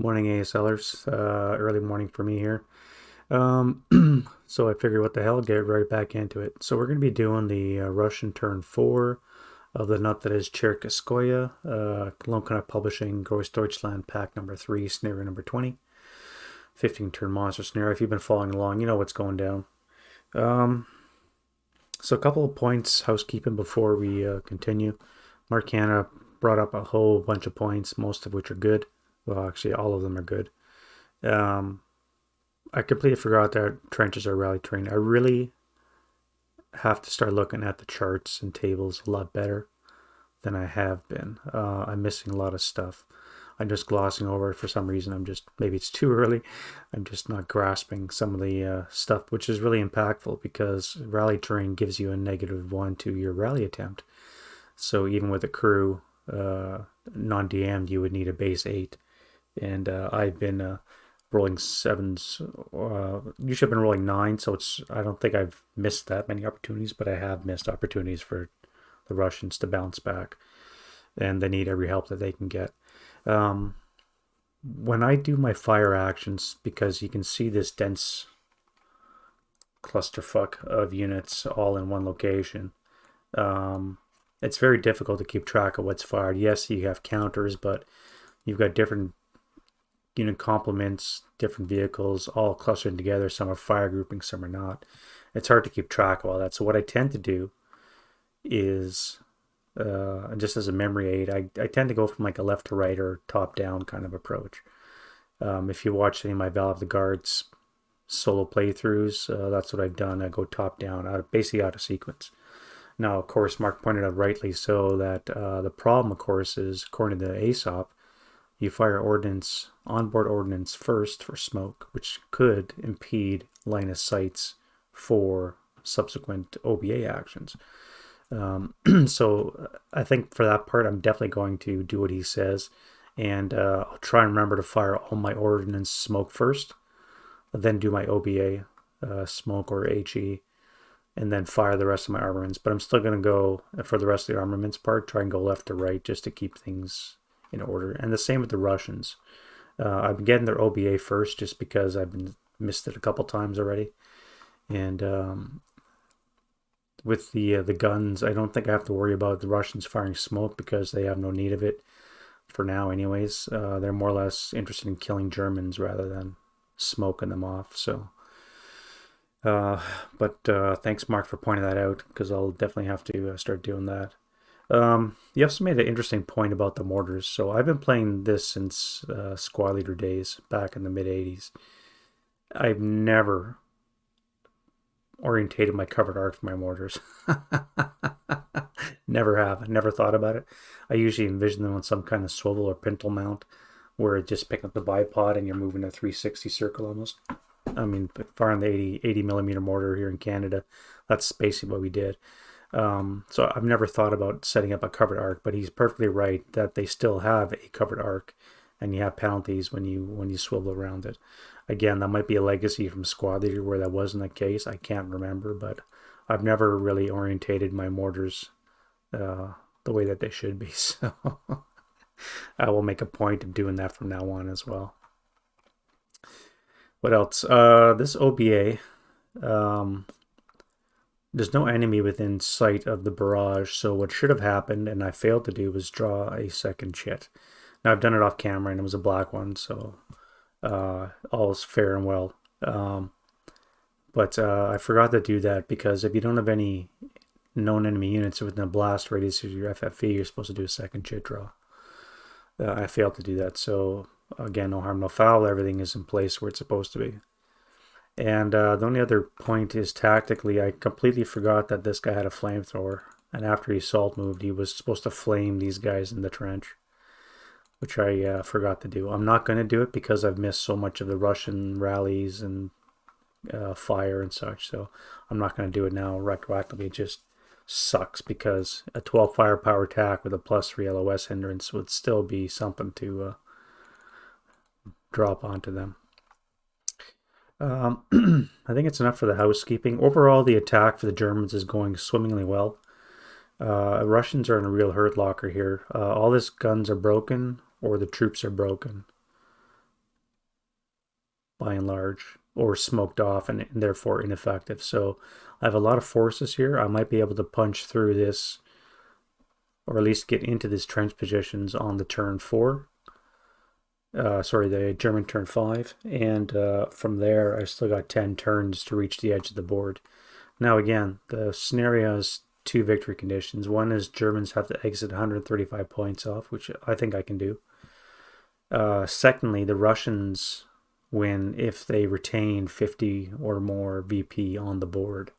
Morning ASLers, early morning for me here. So I figured what the hell, get right back into it. So we're going to be doing the Russian turn 4 of the nut that is Cherkasskoye, Lone Publishing, Grossdeutschland, pack number 3, scenario number 20. 15 turn monster scenario. If you've been following along, you know what's going down. Um, so a couple of points, housekeeping before we continue. Mark Hanna brought up a whole bunch of points, most of which are good. Well, actually, all of them are good. Um, I completely forgot that trenches are rally terrain. I really have to start looking at the charts and tables a lot better than I have been. I'm missing a lot of stuff. I'm just glossing over it for some reason. Maybe it's too early. I'm just not grasping some of the stuff, which is really impactful because rally terrain gives you a -1 to your rally attempt. So even with a crew non-DM'd, you would need a base 8. And I've been rolling sevens. Usually I've been rolling 9, so I don't think I've missed that many opportunities, but I have missed opportunities for the Russians to bounce back, and they need every help that they can get. Um, when I do my fire actions, because you can see this dense clusterfuck of units all in one location, it's very difficult to keep track of what's fired. Yes, you have counters, but you've got different unit complements, different vehicles, all clustered together. Some are fire grouping, some are not. It's hard to keep track of all that. So what I tend to do is, just as a memory aid, I tend to go from like a left to right or top down kind of approach. If you watch any of my Val of the Guards solo playthroughs, that's what I've done. I go top down, basically out of sequence. Now, of course, Mark pointed out rightly so that the problem, of course, is according to the ASOP, you fire ordnance, onboard ordnance first for smoke, which could impede line of sights for subsequent OBA actions. So I think for that part, I'm definitely going to do what he says, and I'll try and remember to fire all my ordnance smoke first, then do my OBA smoke or HE, and then fire the rest of my armaments. But I'm still going to go for the rest of the armaments part, try and go left to right just to keep things in order. And the same with the Russians. I've been getting their OBA first just because I've been missed it a couple times already. And with the guns, I don't think I have to worry about the Russians firing smoke because they have no need of it for now anyways. They're more or less interested in killing Germans rather than smoking them off. So but thanks, Mark, for pointing that out because I'll definitely have to start doing that. You also made an interesting point about the mortars. So I've been playing this since Squad Leader days back in the mid 80s. I've never orientated my covered arc for my mortars. Never have. Never thought about it. I usually envision them on some kind of swivel or pintle mount where it just picking up the bipod and you're moving a 360 circle almost. I mean, firing the 80 millimeter mortar here in Canada, that's basically what we did. So I've never thought about setting up a covered arc, but he's perfectly right that they still have a covered arc, and you have penalties when you swivel around it. Again, that might be a legacy from Squad Leader where that wasn't the case. I can't remember, but I've never really orientated my mortars the way that they should be. So I will make a point of doing that from now on as well. What else? This OBA. There's no enemy within sight of the barrage, so what should have happened, and I failed to do, was draw a second chit. Now, I've done it off camera, and it was a black one, so all is fair and well. But I forgot to do that because if you don't have any known enemy units within a blast radius of your FFV, you're supposed to do a second chit draw. I failed to do that, so again, no harm, no foul. Everything is in place where it's supposed to be. And the only other point is tactically, I completely forgot that this guy had a flamethrower. And after he assault moved, he was supposed to flame these guys in the trench, which I forgot to do. I'm not going to do it because I've missed so much of the Russian rallies and fire and such. So I'm not going to do it now retroactively. It just sucks because a 12 firepower attack with a +3 LOS hindrance would still be something to drop onto them. I think it's enough for the housekeeping. Overall, the attack for the Germans is going swimmingly well. Russians are in a real hurt locker here. All his guns are broken or the troops are broken. by and large, or smoked off and therefore ineffective. So I have a lot of forces here. I might be able to punch through this, or at least get into these trench positions on the turn 4. Sorry, the German turn 5. And from there, I still got 10 turns to reach the edge of the board. Now again, the scenario has 2 victory conditions. One is Germans have to exit 135 points off, which I think I can do. Secondly, the Russians win if they retain 50 or more VP on the board.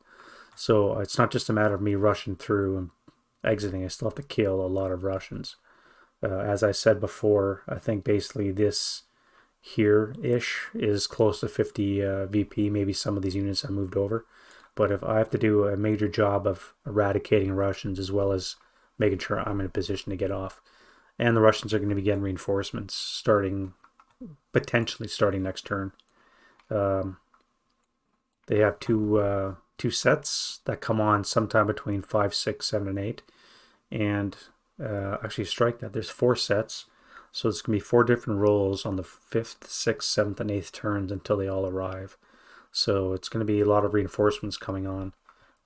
So it's not just a matter of me rushing through and exiting. I still have to kill a lot of Russians. As I said before, I think basically this here-ish is close to 50 VP. Maybe some of these units I moved over. But if I have to do a major job of eradicating Russians as well as making sure I'm in a position to get off. And the Russians are going to be getting reinforcements potentially starting next turn. They have two sets that come on sometime between 5, 6, 7, and 8. And actually strike that. There's 4 sets. So it's going to be 4 different rolls on the 5th, 6th, 7th, and 8th turns until they all arrive. So it's going to be a lot of reinforcements coming on,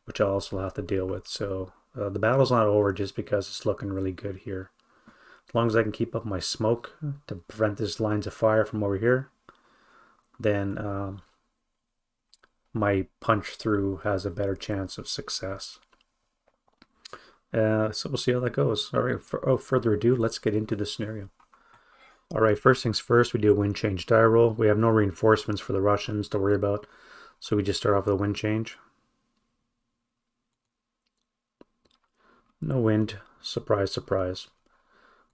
which I'll also have to deal with. So the battle's not over just because it's looking really good here. As long as I can keep up my smoke to prevent these lines of fire from over here, then my punch through has a better chance of success. So we'll see how that goes. All right, without further ado, let's get into the scenario. All right, first things first, we do a wind change die roll. We have no reinforcements for the Russians to worry about, so we just start off with a wind change. No wind. Surprise, surprise.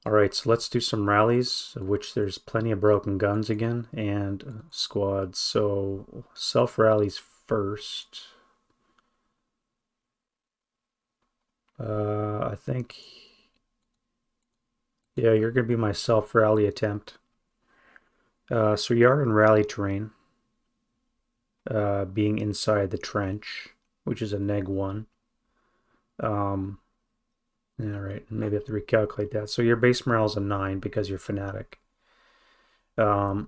All right, so let's do some rallies, of which there's plenty of broken guns again, and squads. So self-rallies first. I think, yeah, you're going to be my self-rally attempt. So you are in rally terrain, being inside the trench, which is a -1. All right, maybe I have to recalculate that. So your base morale is a 9 because you're fanatic. You're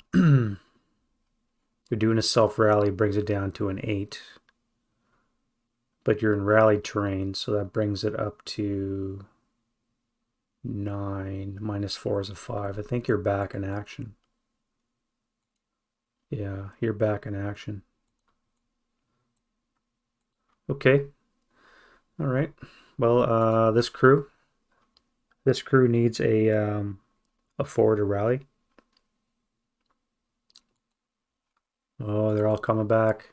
doing a self-rally, brings it down to an 8. But you're in rally terrain, so that brings it up to 9. -4 is a 5. I think you're back in action. Yeah, you're back in action. Okay. All right. Well, this crew needs a forward to rally. Oh, they're all coming back.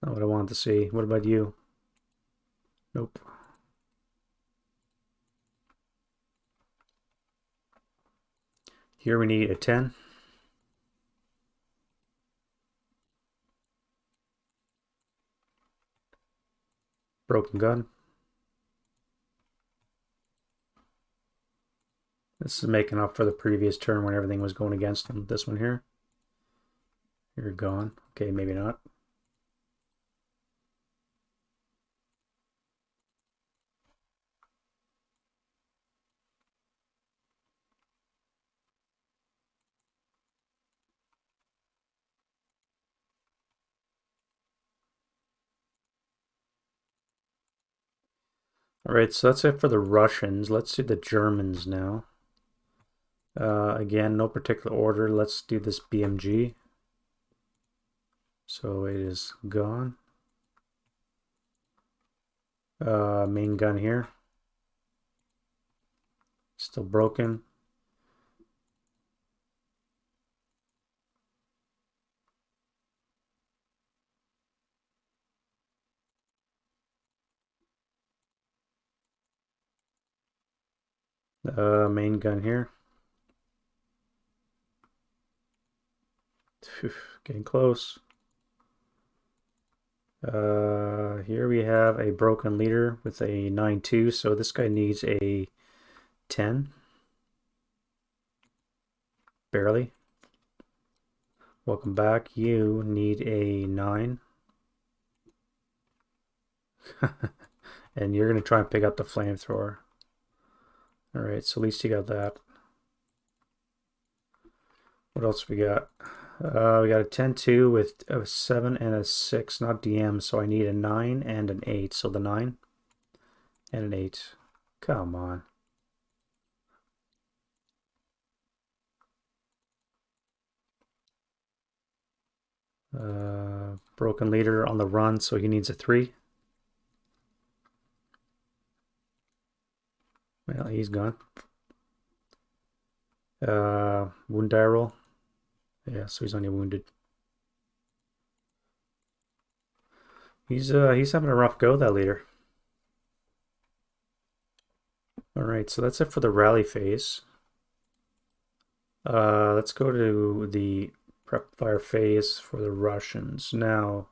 Not what I wanted to see. What about you? Nope. Here we need a 10. Broken gun. This is making up for the previous turn when everything was going against him. This one here. You're gone. Okay, maybe not. All right, so that's it for the Russians. Let's do the Germans now. Again, no particular order. Let's do this BMG. So it is gone. Main gun here. Still broken. Main gun here. Getting close. Here we have a broken leader with a 9-2, so this guy needs a 10. Barely. Welcome back. You need a 9. And you're going to try and pick up the flamethrower. All right, so at least you got that. What else we got? We got a 10-2 with a 7 and a 6, not DM, so I need a 9 and an 8. So the 9 and an 8. Come on. Broken leader on the run, so he needs a 3. Well, he's gone. Wound die roll. Yeah, so he's only wounded. He's having a rough go, that leader. All right, so that's it for the rally phase. Let's go to the prep fire phase for the Russians. Now,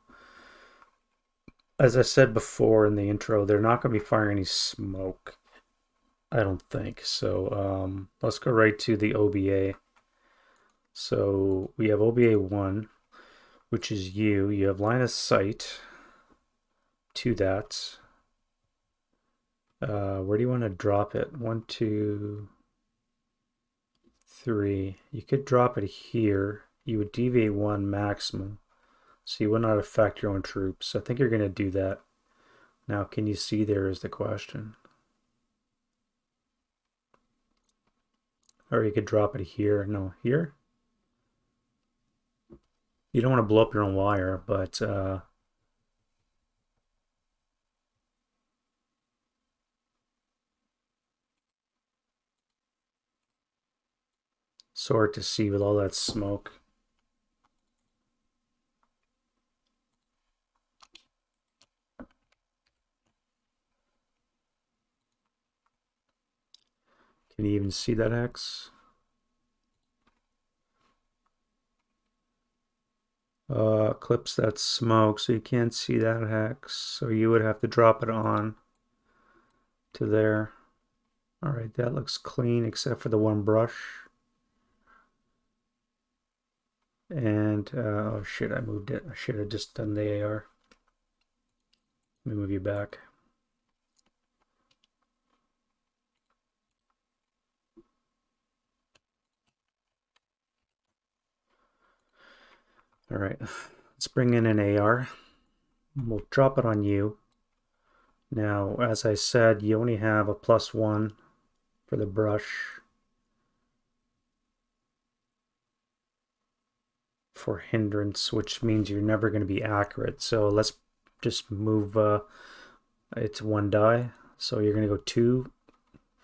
as I said before in the intro, they're not going to be firing any smoke. I don't think. So let's go right to the OBA. So we have OBA 1, which is you. You have line of sight to that. Where do you want to drop it? 1, 2, 3. You could drop it here. You would deviate 1 maximum. So you would not affect your own troops. I think you're going to do that. Now, can you see there is the question. Or you could drop it here. No, here? You don't want to blow up your own wire, but so hard to see with all that smoke. Can you even see that X? Clips that smoke, so you can't see that hex. So you would have to drop it on to there. All right, that looks clean except for the one brush. And, oh shit, I moved it. I should have just done the AR. Let me move you back. All right, let's bring in an AR. We'll drop it on you. Now, as I said, you only have a +1 for the brush for hindrance, which means you're never going to be accurate. So let's just move it's 1 die. So you're going to go 2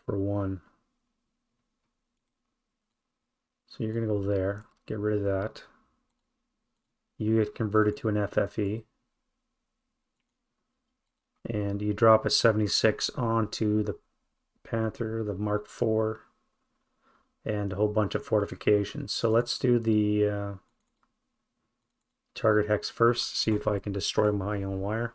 for 1. So you're going to go there. Get rid of that. You get converted to an FFE. And you drop a 76 onto the Panther, the Mark IV, and a whole bunch of fortifications. So let's do the target hex first, see if I can destroy my own wire.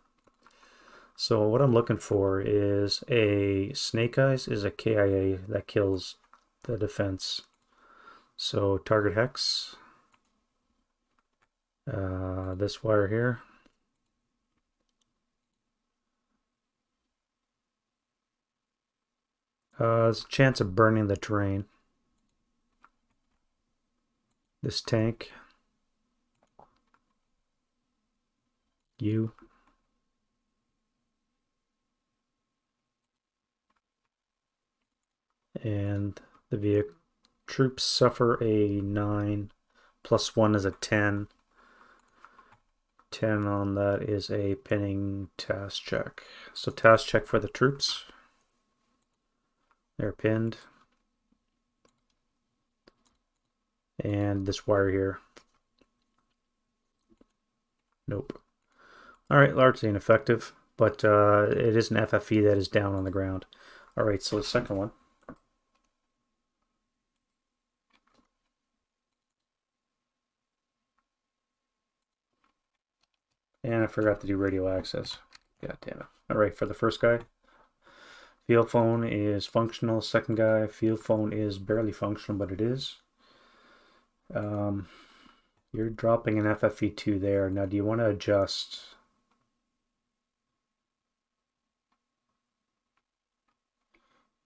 So what I'm looking for is a Snake Eyes is a KIA that kills the defense. So target hex, this wire here. There's a chance of burning the terrain. This tank, you. And the vehicle troops suffer a 9, +1 is a 10. 10 on that is a pinning task check. So task check for the troops. They're pinned. And this wire here. Nope. Alright, largely ineffective, but it is an FFE that is down on the ground. Alright, so the second one. And I forgot to do radio access. God damn it. Alright, for the first guy, field phone is functional. Second guy, field phone is barely functional, but it is. You're dropping an FFE2 there. Now, do you want to adjust?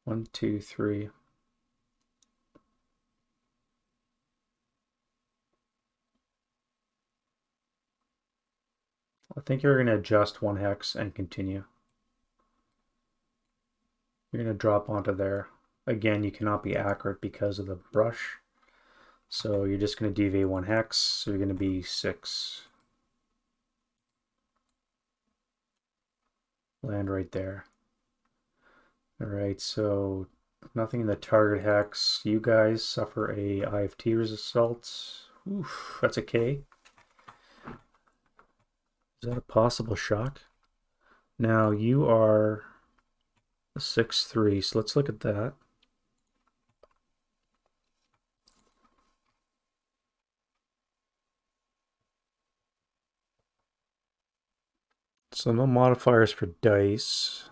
1, 2, 3. I think you're going to adjust 1 hex and continue. You're going to drop onto there. Again, you cannot be accurate because of the brush. So you're just going to deviate 1 hex. So you're going to be 6. Land right there. Alright, so nothing in the target hex. You guys suffer a IFT result. Oof, that's a K. Is that a possible shock? Now you are a 6-3, so let's look at that. So no modifiers for dice.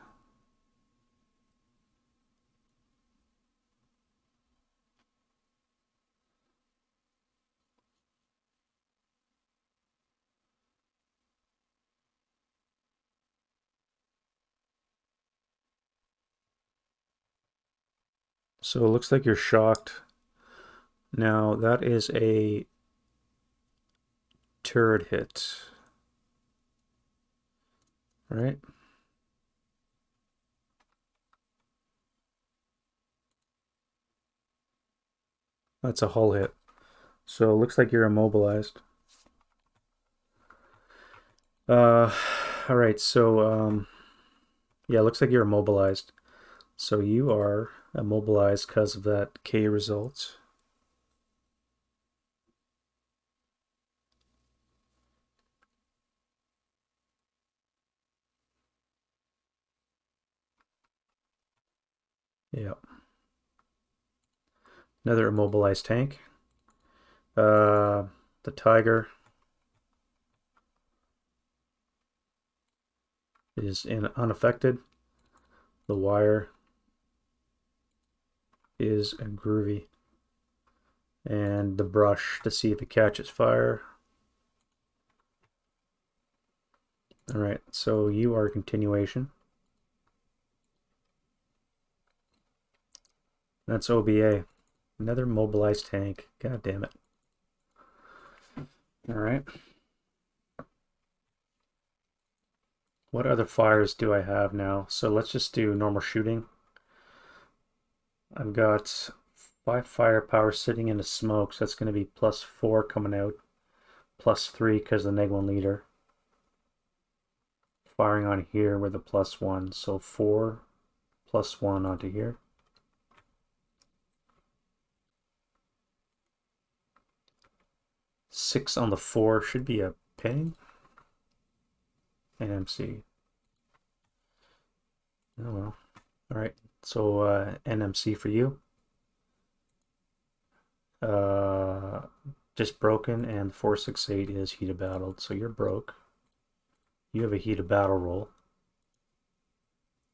So it looks like you're shocked. Now that is a turret hit, right? That's a hull hit. So it looks like you're immobilized. All right, so yeah, it looks like you're immobilized. So you are immobilized because of that K result. Yeah. Another immobilized tank. The tiger is unaffected. The wire is groovy. And the brush to see if it catches fire. All right, so you are continuation. That's OBA. Another mobilized tank. God damn it. All right. What other fires do I have now? So let's just do normal shooting. I've got 5 firepower sitting in the smoke, so that's going to be +4 coming out, +3 because of the -1 leader. Firing on here with a +1, so 4 +1 onto here. Six on the 4 should be a ping. NMC. Oh well. Alright, so NMC for you. Just broken, and 468 is heated battled, so you're broke. You have a heated battle roll,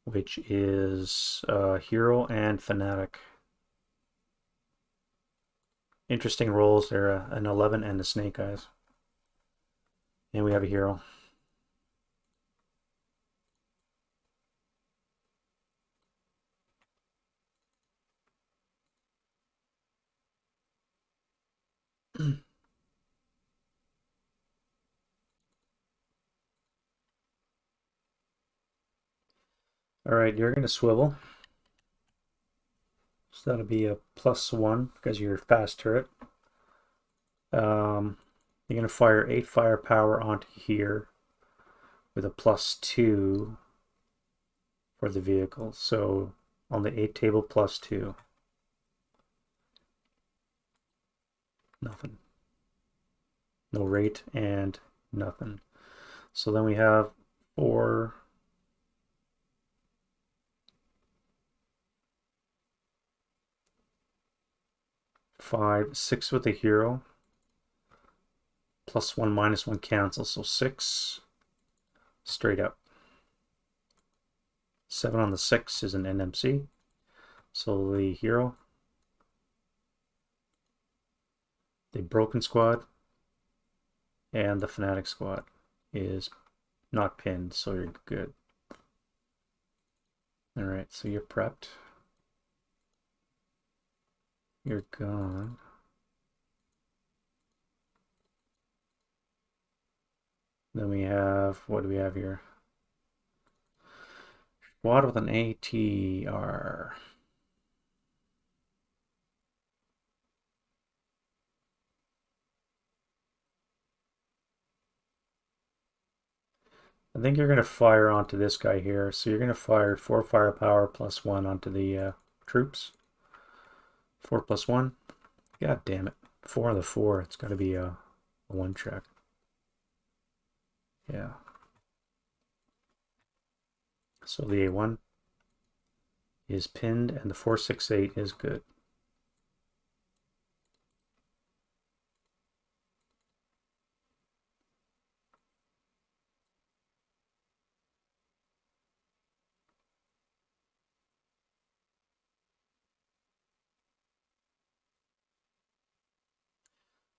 which is hero and fanatic. Interesting rolls there, an 11 and a snake eyes. And we have a hero. Alright, you're going to swivel. So that'll be a +1 because you're fast turret. You're going to fire 8 firepower onto here with a +2 for the vehicle. So on the 8 table, +2. Nothing. No rate and nothing. So then we have 4, 5, 6 with the hero. +1, -1 cancel, so 6 straight up. 7 on the 6 is an NMC. So the hero, the broken squad, and the fanatic squad is not pinned, so you're good. All right, so you're prepped. You're gone. Then we have, what do we have here? Squad with an ATR. I think you're going to fire onto this guy here. So you're going to fire 4 firepower plus 1 onto the troops. 4 plus 1. God damn it. 4 on the 4. It's got to be a 1 check. Yeah. So the A1 is pinned and the 468 is good.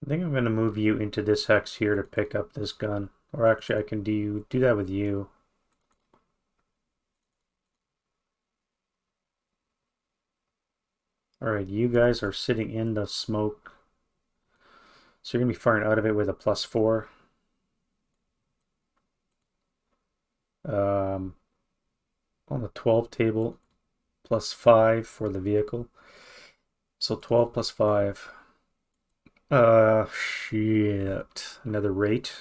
I think I'm going to move you into this hex here to pick up this gun. Or actually I can do that with you. Alright, you guys are sitting in the smoke. So you're going to be firing out of it with a +4. On the 12 table, +5 for the vehicle. So 12 plus 5. Shit. Another rate.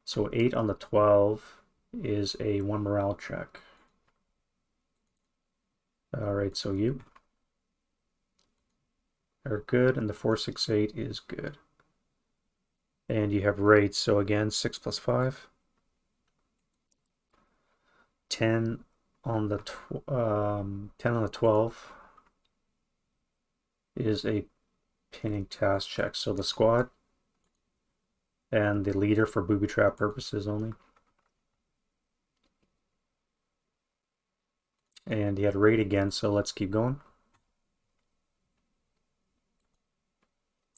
So 8 on the 12 is a 1 morale check. Alright, so you are good, and the 468 is good. And you have rates, so again, 6 plus 5. 10 on the 10 on the 12 is a pinning task check. So the squad and the leader for booby trap purposes only. And he had rate again, so let's keep going.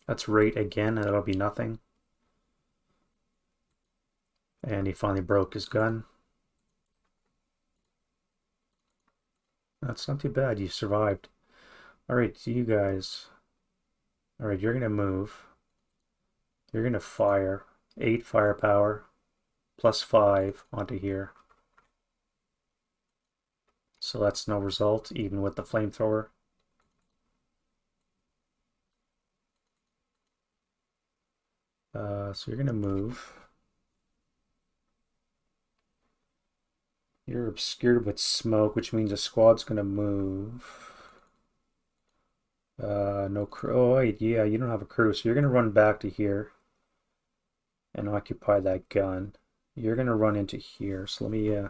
That's rate again, and that'll be nothing. And he finally broke his gun. That's not too bad, you survived. Alright, so you guys. Alright, you're gonna move. You're gonna fire 8 firepower plus 5 onto here. So that's no result, even with the flamethrower. So you're gonna move. You're obscured with smoke, which means a squad's gonna move. No crew. Oh wait, yeah, you don't have a crew, so you're gonna run back to here and occupy that gun. You're gonna run into here. So let me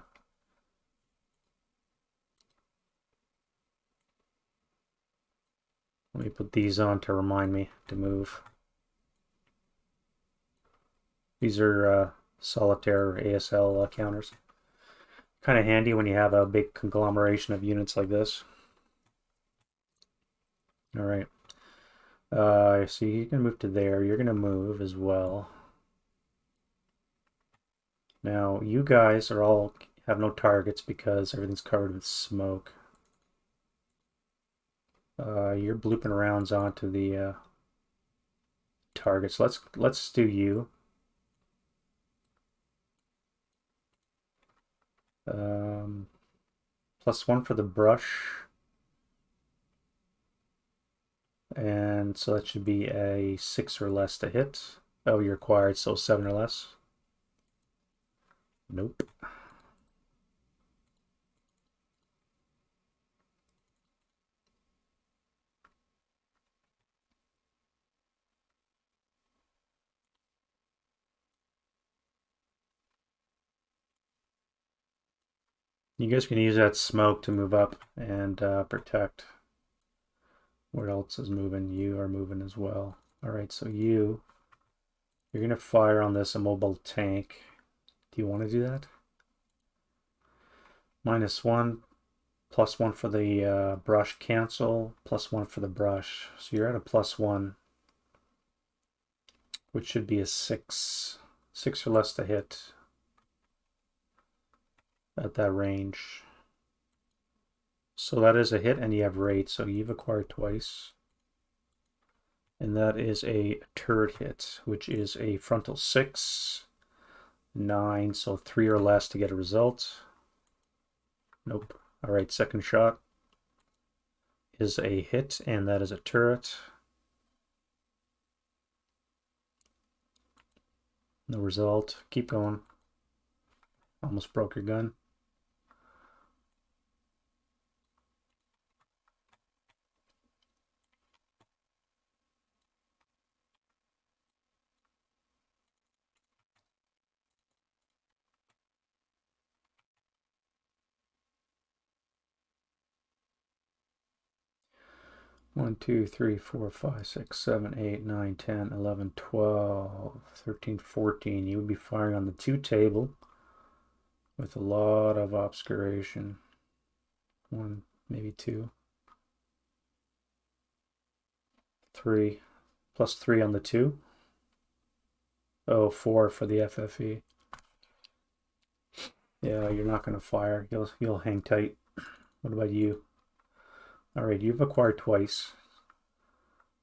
put these on to remind me to move. These are solitaire ASL counters. Kind of handy when you have a big conglomeration of units like this. All right. So you can move to there. You're gonna move as well. Now you guys are all have no targets because everything's covered with smoke. You're blooping rounds onto the targets. Let's do you. +1 for the brush. And so that should be a 6 or less to hit. Oh, you're required, so 7 or less. Nope. You guys can use that smoke to move up and protect. What else is moving? You are moving as well. Alright, so you're going to fire on this immobile tank. Do you want to do that? -1, +1 for the brush cancel, +1 for the brush. So you're at a +1, which should be a 6. 6 or less to hit at that range. So that is a hit, and you have rate, so you've acquired twice. And that is a turret hit, which is a frontal 6, 9, so 3 or less to get a result. Nope. All right, second shot is a hit, and that is a turret. No result. Keep going. Almost broke your gun. One, 2, 3, 4, 5, 6, 7, 8, 9, 10, 11, 12, 13, 14. You would be firing on the 2 table with a lot of obscuration. 1, maybe 2, 3, plus 3 on the 2. Oh, 4 for the FFE. Yeah, you're not going to fire. You'll hang tight. What about you? All right, you've acquired twice.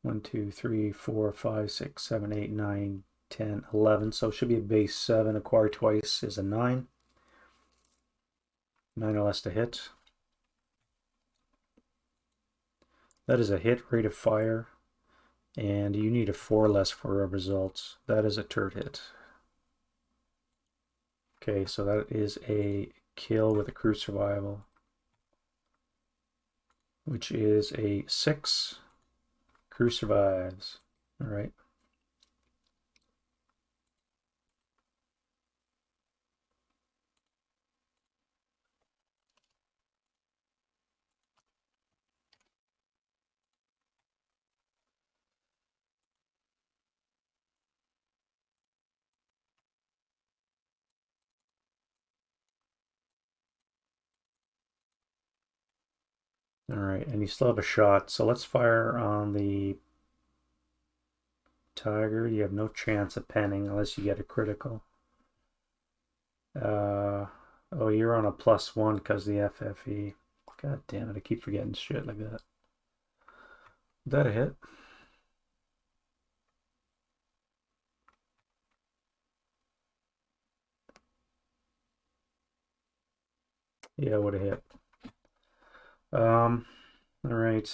1, 2, 3, 4, 5, 6, 7, 8, 9, 10, 11. So it should be a base 7. Acquired twice is a 9. 9 or less to hit. That is a hit, rate of fire. And you need a 4 or less for a result. That is a turret hit. Okay, so that is a kill with a crew survival, which is a 6. Crew survives. All right. All right, and you still have a shot. So let's fire on the Tiger. You have no chance of penning unless you get a critical. Oh, you're on a +1 because the FFE. God damn it, I keep forgetting shit like that. Is that a hit? Yeah, would have hit. All right.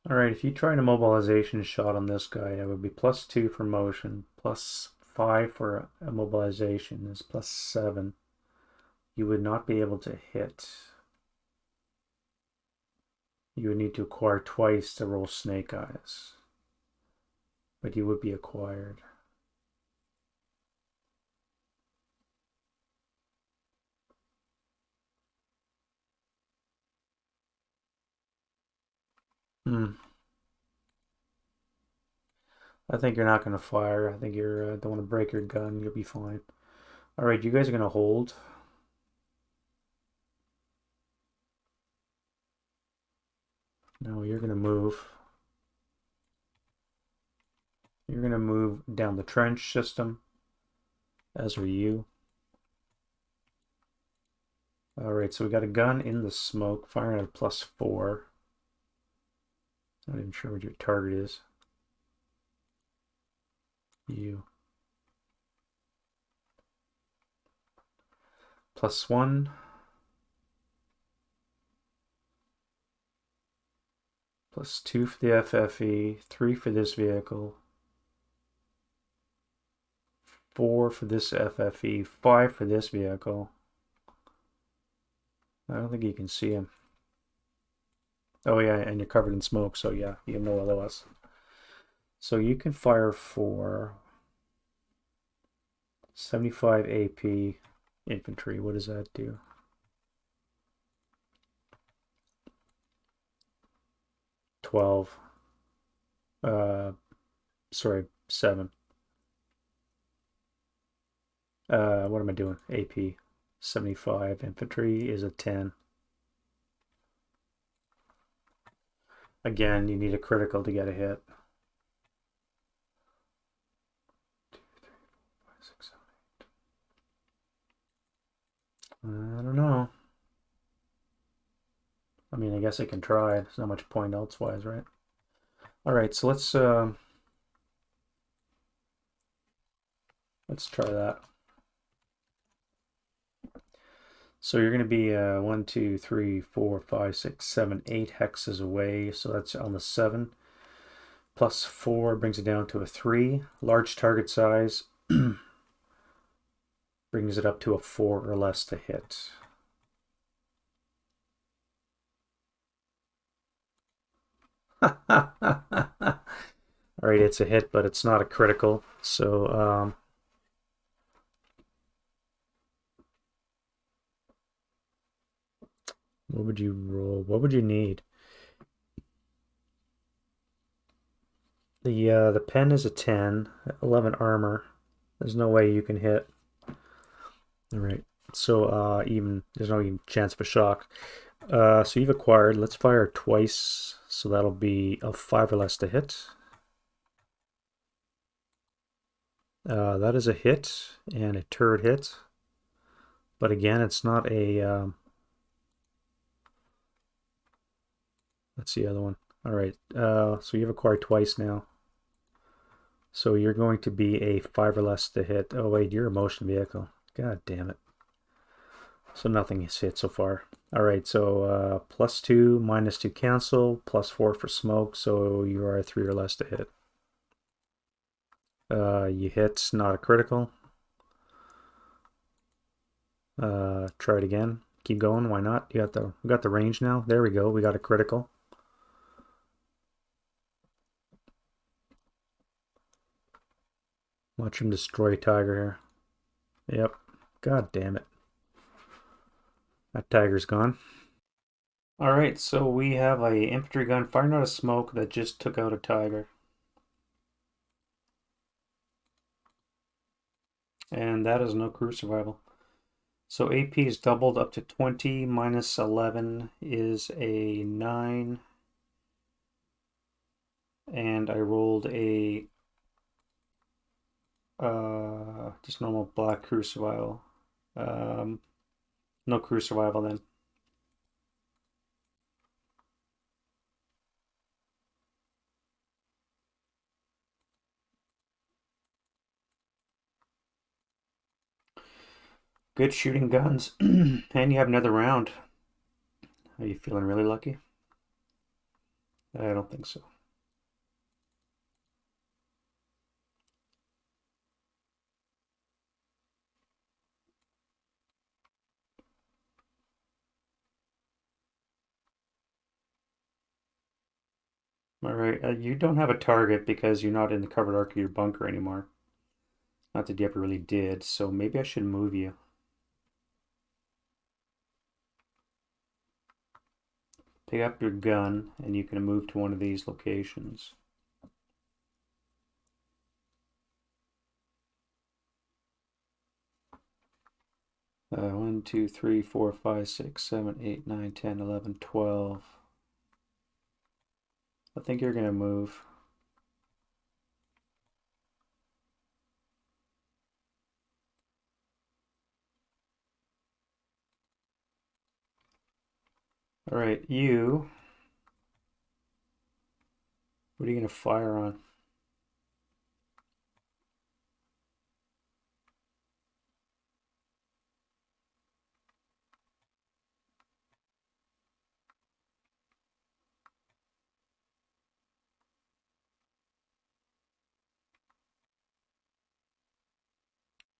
All right, if you try an immobilization shot on this guy, it would be +2 for motion, +5 for immobilization is +7. You would not be able to hit. You would need to acquire twice to roll snake eyes, but you would be acquired. I think you're not going to fire. I think you're don't want to break your gun. You'll be fine. All right, you guys are going to hold. No, you're going to move. You're going to move down the trench system, as are you. All right, so we got a gun in the smoke, firing at a +4. Not even sure what your target is. You. +1. +2 for the FFE. 3 for this vehicle. 4 for this FFE. 5 for this vehicle. I don't think you can see him. Oh yeah, and you're covered in smoke, so yeah, you have no LOS. So you can fire for 75 AP infantry. What does that do? 12. Sorry, 7. What am I doing? AP 75. Infantry is a 10. Again, you need a critical to get a hit. 2, 3, 4, 5, 6, 7, 8. I don't know. I mean, I guess I can try. There's not much point elsewise, right? All right, so let's try that. So you're going to be 1, 2, 3, 4, 5, 6, 7, 8 hexes away. So that's on the 7. Plus 4 brings it down to a 3. Large target size brings it up to a 4 or less to hit. All right, it's a hit, but it's not a critical. So what would you roll? What would you need? The pen is a 10, 11 armor. There's no way you can hit. All right. So even there's no even chance of a shock. So you've acquired. Let's fire twice. So that'll be a 5 or less to hit. That is a hit and a turret hit. But again, it's not a. That's the other one. All right. So you've acquired twice now. So you're going to be a 5 or less to hit. Oh wait, you're a motion vehicle. God damn it. So nothing is hit so far. All right, so +2, -2 cancel, +4 for smoke, so you are a 3 or less to hit. You hit, not a critical. Try it again. Keep going, why not? We got the range now. There we go, we got a critical. Watch him destroy Tiger here. Yep. God damn it. That Tiger's gone. Alright, so we have a infantry gun firing out of smoke that just took out a Tiger. And that is no crew survival. So AP is doubled up to 20, -11 is a 9. And I rolled a just normal black crew survival. No crew survival then. Good shooting guns. And you have another round. Are you feeling really lucky? I don't think so. All right, you don't have a target because you're not in the covered arc of your bunker anymore. Not that you ever really did, so maybe I should move you. Pick up your gun, and you can move to one of these locations. One, 2, 3, 4, 5, 6, 7, 8, 9, 10, 11, 12. I think you're going to move. All right, you. What are you going to fire on?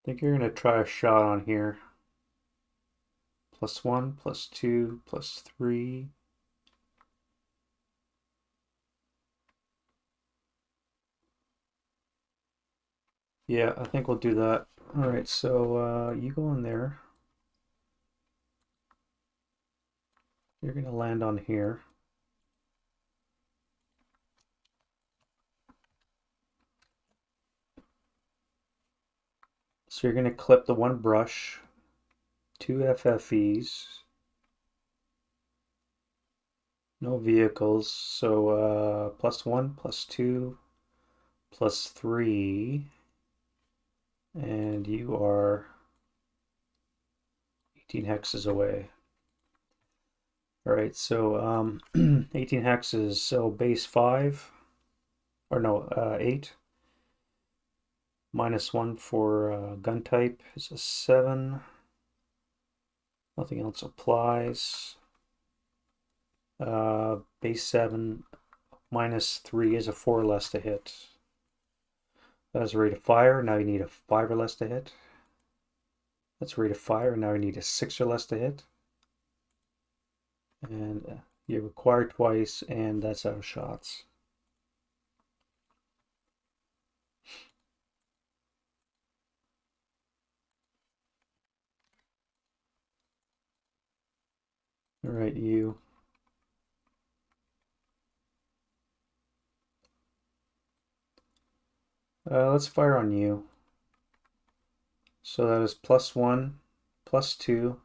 I think you're going to try a shot on here. +1, +2, +3. Yeah, I think we'll do that. All right, so you go in there. You're going to land on here. So you're going to clip the one brush, 2 FFEs, no vehicles, so +1, +2, +3, and you are 18 hexes away. All right, so 18 hexes, so base 5, or no, 8, -1 for gun type is a 7, nothing else applies. Base 7, -3 is a 4 or less to hit. That's a rate of fire, now you need a 5 or less to hit. That's rate of fire, now you need a 6 or less to hit. And you require twice, and that's out of shots. All right, you. Let's fire on you. So that is +1, +2,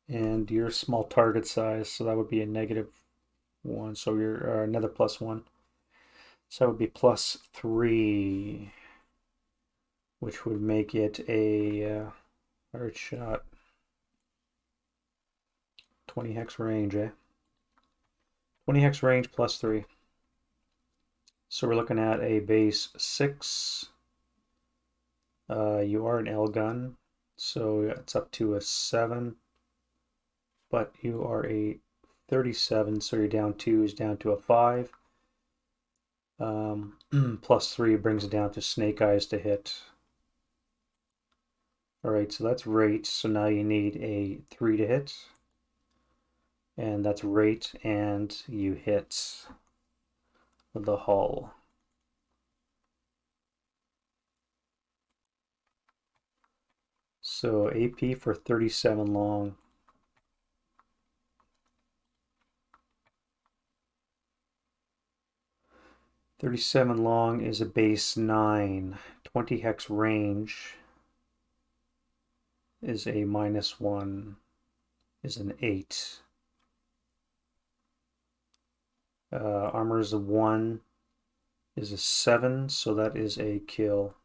and your small target size, so that would be a -1, so you're another +1. So that would be +3, which would make it a hard shot. 20 hex range, eh? 20 hex range +3. So we're looking at a base 6. You are an L gun, so it's up to a 7. But you are a 37, so you're down 2 is down to a 5. +3 brings it down to snake eyes to hit. All right, so that's rate. So now you need a 3 to hit. And that's rate, and you hit the hull. So AP for 37 long. .37 long is a base 9. 20 hex range is a -1, is an 8. Armor is a 1, is a 7, so that is a kill.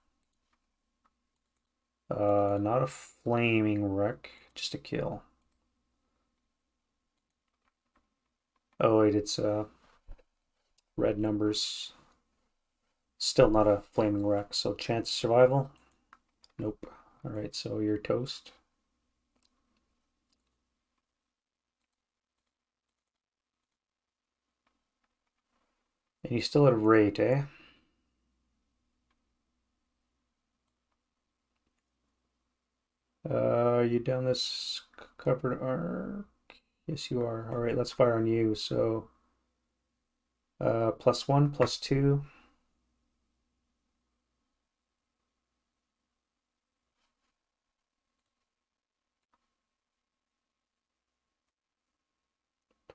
Not a flaming wreck, just a kill. Oh wait, it's red numbers. Still not a flaming wreck, so chance of survival? Nope. Alright, so you're toast. And you still at a rate, eh? You down this covered arc? Yes, you are. Alright, let's fire on you. So, +1, +2.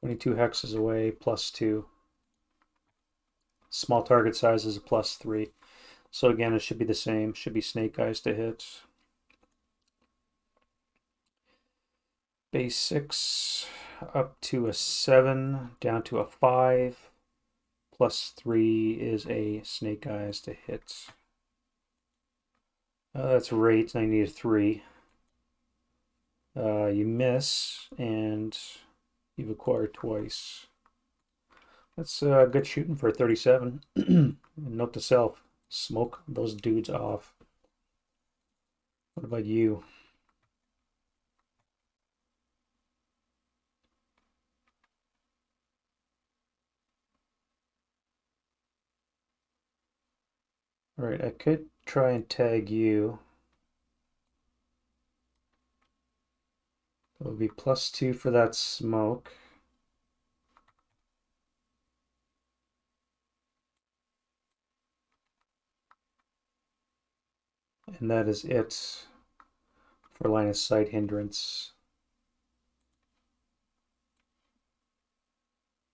+22 hexes away, +2. Small target size is a +3. So again, it should be the same. Should be snake eyes to hit. Base 6 up to a 7, down to a 5. +3 is a snake eyes to hit. That's rate, and I need a 3. You miss, and you've acquired twice. That's good shooting for 37. Note to self, smoke those dudes off. What about you? Alright, I could try and tag you. It would be +2 for that smoke. And that is it for line of sight hindrance.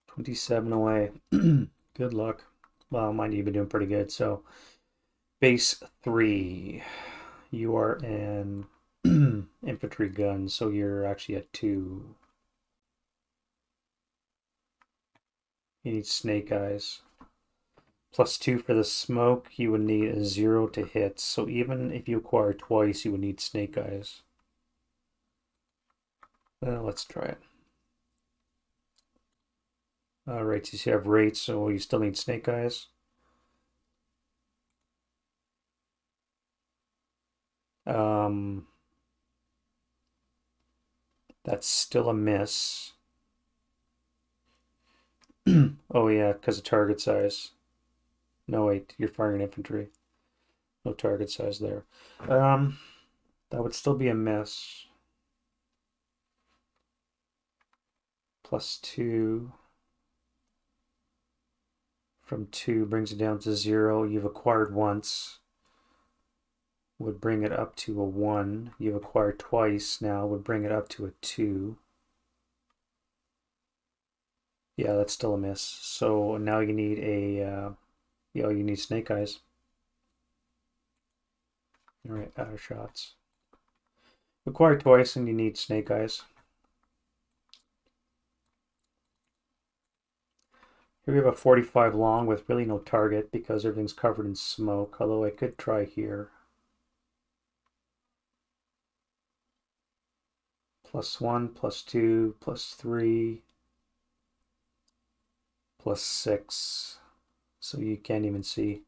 27 away. Good luck. Well, mind you, you've been doing pretty good. So Base 3. You are an infantry gun, so you're actually at 2. You need snake eyes. +2 for the smoke, you would need a 0 to hit. So even if you acquire twice, you would need snake eyes. Let's try it. Alright, so you have rates, so you still need snake eyes. That's still a miss. Oh yeah, because of target size. No, wait, you're firing infantry. No target size there. That would still be a miss. +2 from 2 brings it down to 0. You've acquired once. Would bring it up to a 1. You've acquired twice now. Would bring it up to a 2. Yeah, that's still a miss. So now you need a, you need snake eyes. All right, out of shots. Acquire twice and you need snake eyes. Here we have a 45 long with really no target because everything's covered in smoke, although I could try here. +1, +2, +3, +6. So you can't even see.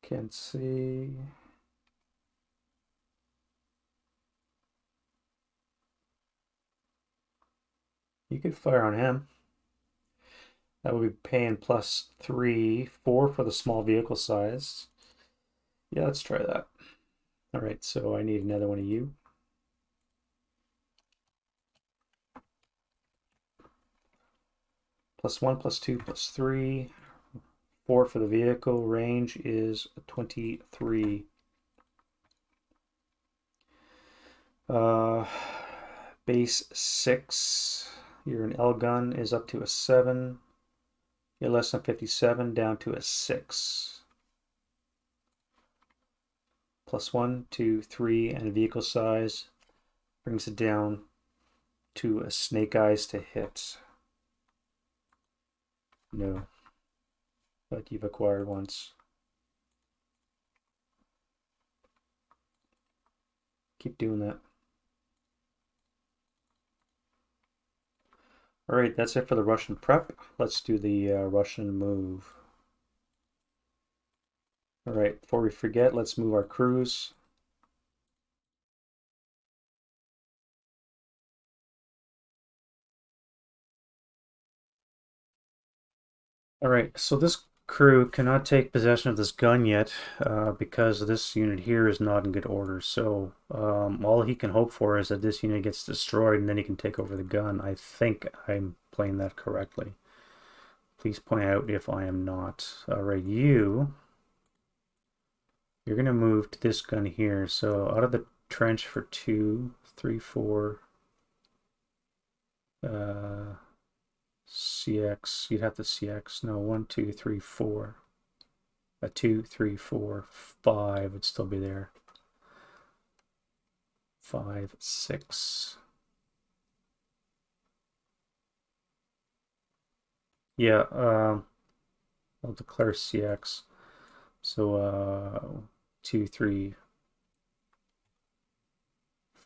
Can't see. You could fire on him. That would be paying +3, 4 for the small vehicle size. Yeah, let's try that. All right, so I need another one of you. +1, +2, +3, 4 for the vehicle. Range is 23. Base 6. You're an L gun is up to a 7. You're less than 57, down to a 6. +1, 2, 3, and vehicle size brings it down to a snake eyes to hit. No, but you've acquired once. Keep doing that. All right, that's it for the Russian prep. Let's do the Russian move. All right, before we forget, let's move our crews. All right, so this crew cannot take possession of this gun yet because this unit here is not in good order. So all he can hope for is that this unit gets destroyed and then he can take over the gun. I think I'm playing that correctly. Please point out if I am not. All right, you're going to move to this gun here. So out of the trench for 2, 3, 4. CX, you'd have to CX. No, 1, 2, 3, 4. A 2, 3, 4, 5 would still be there. 5, 6. Yeah, I'll declare CX. So 2, 3,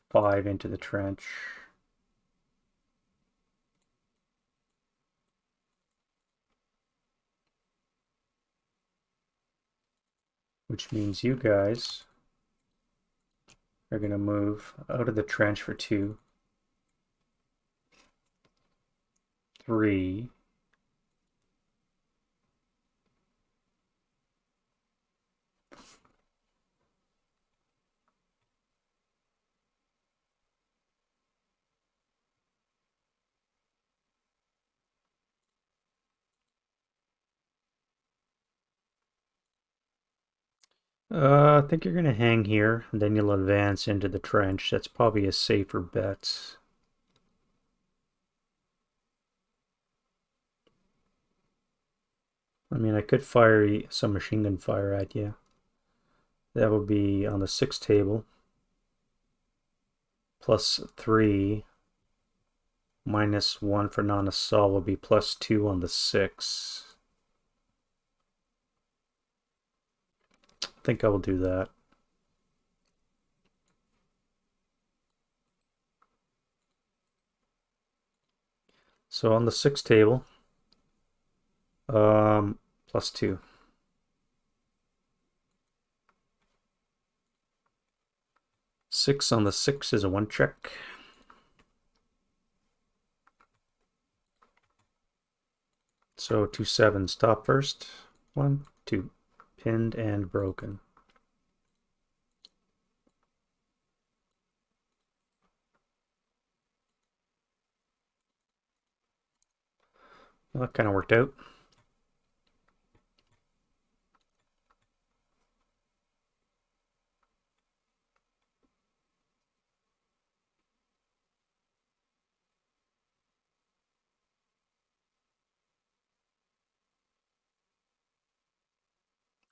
5 into the trench. Which means you guys are going to move out of the trench for 2, 3. I think you're going to hang here, and then you'll advance into the trench. That's probably a safer bet. I mean, I could fire some machine gun fire at you. That would be on the 6 table. +3 -1 for non-assault will be +2 on the 6. I think I will do that. So on the 6 table, +2. Six on the 6 is a 1 check. So 2 7s top first. 1, 2. Pinned and broken. Well, that kind of worked out.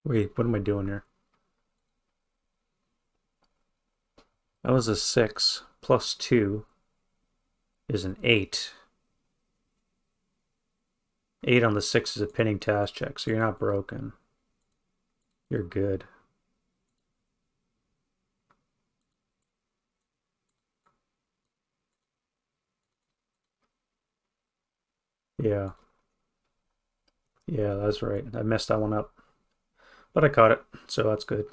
Wait, what am I doing here? That was a 6 +2 is an 8. 8 on the 6 is a pinning task check, so you're not broken. You're good. Yeah. Yeah, that's right. I messed that one up. But I caught it, so that's good.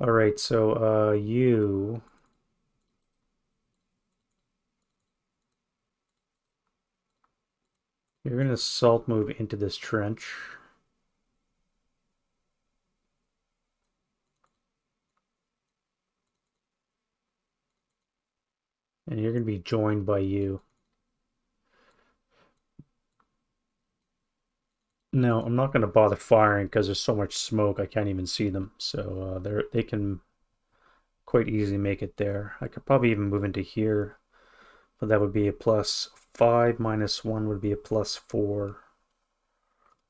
Alright, so you're going to assault move into this trench. And you're going to be joined by you. No, I'm not going to bother firing because there's so much smoke I can't even see them. So they can quite easily make it there. I could probably even move into here, but that would be a +5 -1 would be a +4.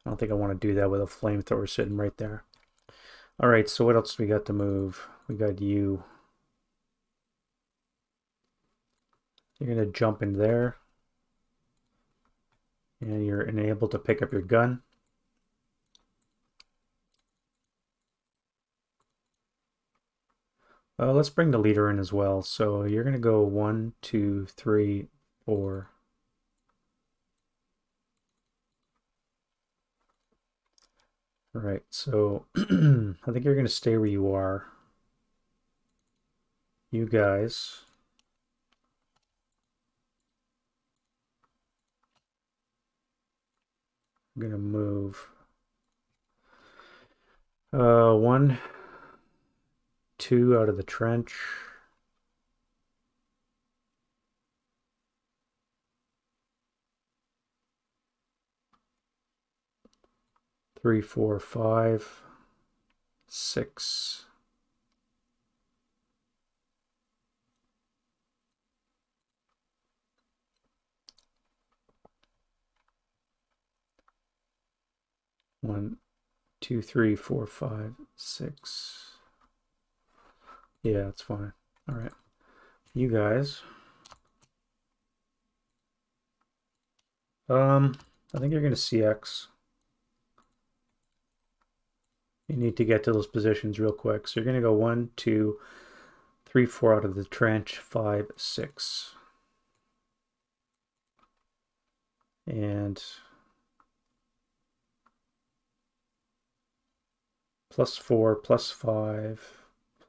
I don't think I want to do that with a flamethrower sitting right there. All right, so what else do we got to move? We got you. You're going to jump in there. And you're enabled to pick up your gun. Let's bring the leader in as well. So you're going to go 1, 2, 3, 4. All right, so I think you're going to stay where you are. You guys. I'm going to move 1, 2 out of the trench. Three, 4, 5, 6. One, 2, 3, 4, 5, 6. Yeah, that's fine. All right. You guys. I think you're going to CX. You need to get to those positions real quick. So you're going to go 1, 2, 3, 4 out of the trench, 5, 6. And +4, +5,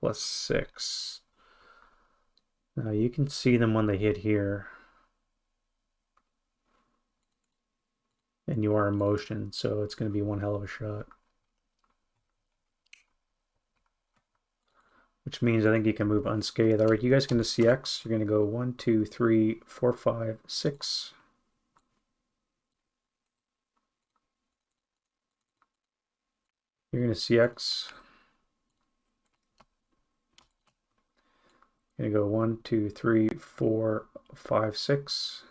+6. Now you can see them when they hit here. And you are in motion, so it's going to be one hell of a shot. Which means I think you can move unscathed. All right, you guys going to CX. You're going to go 1, 2, 3, 4, 5, 6. You're going to CX. You're going to go 1, 2, 3, 4, 5, 6.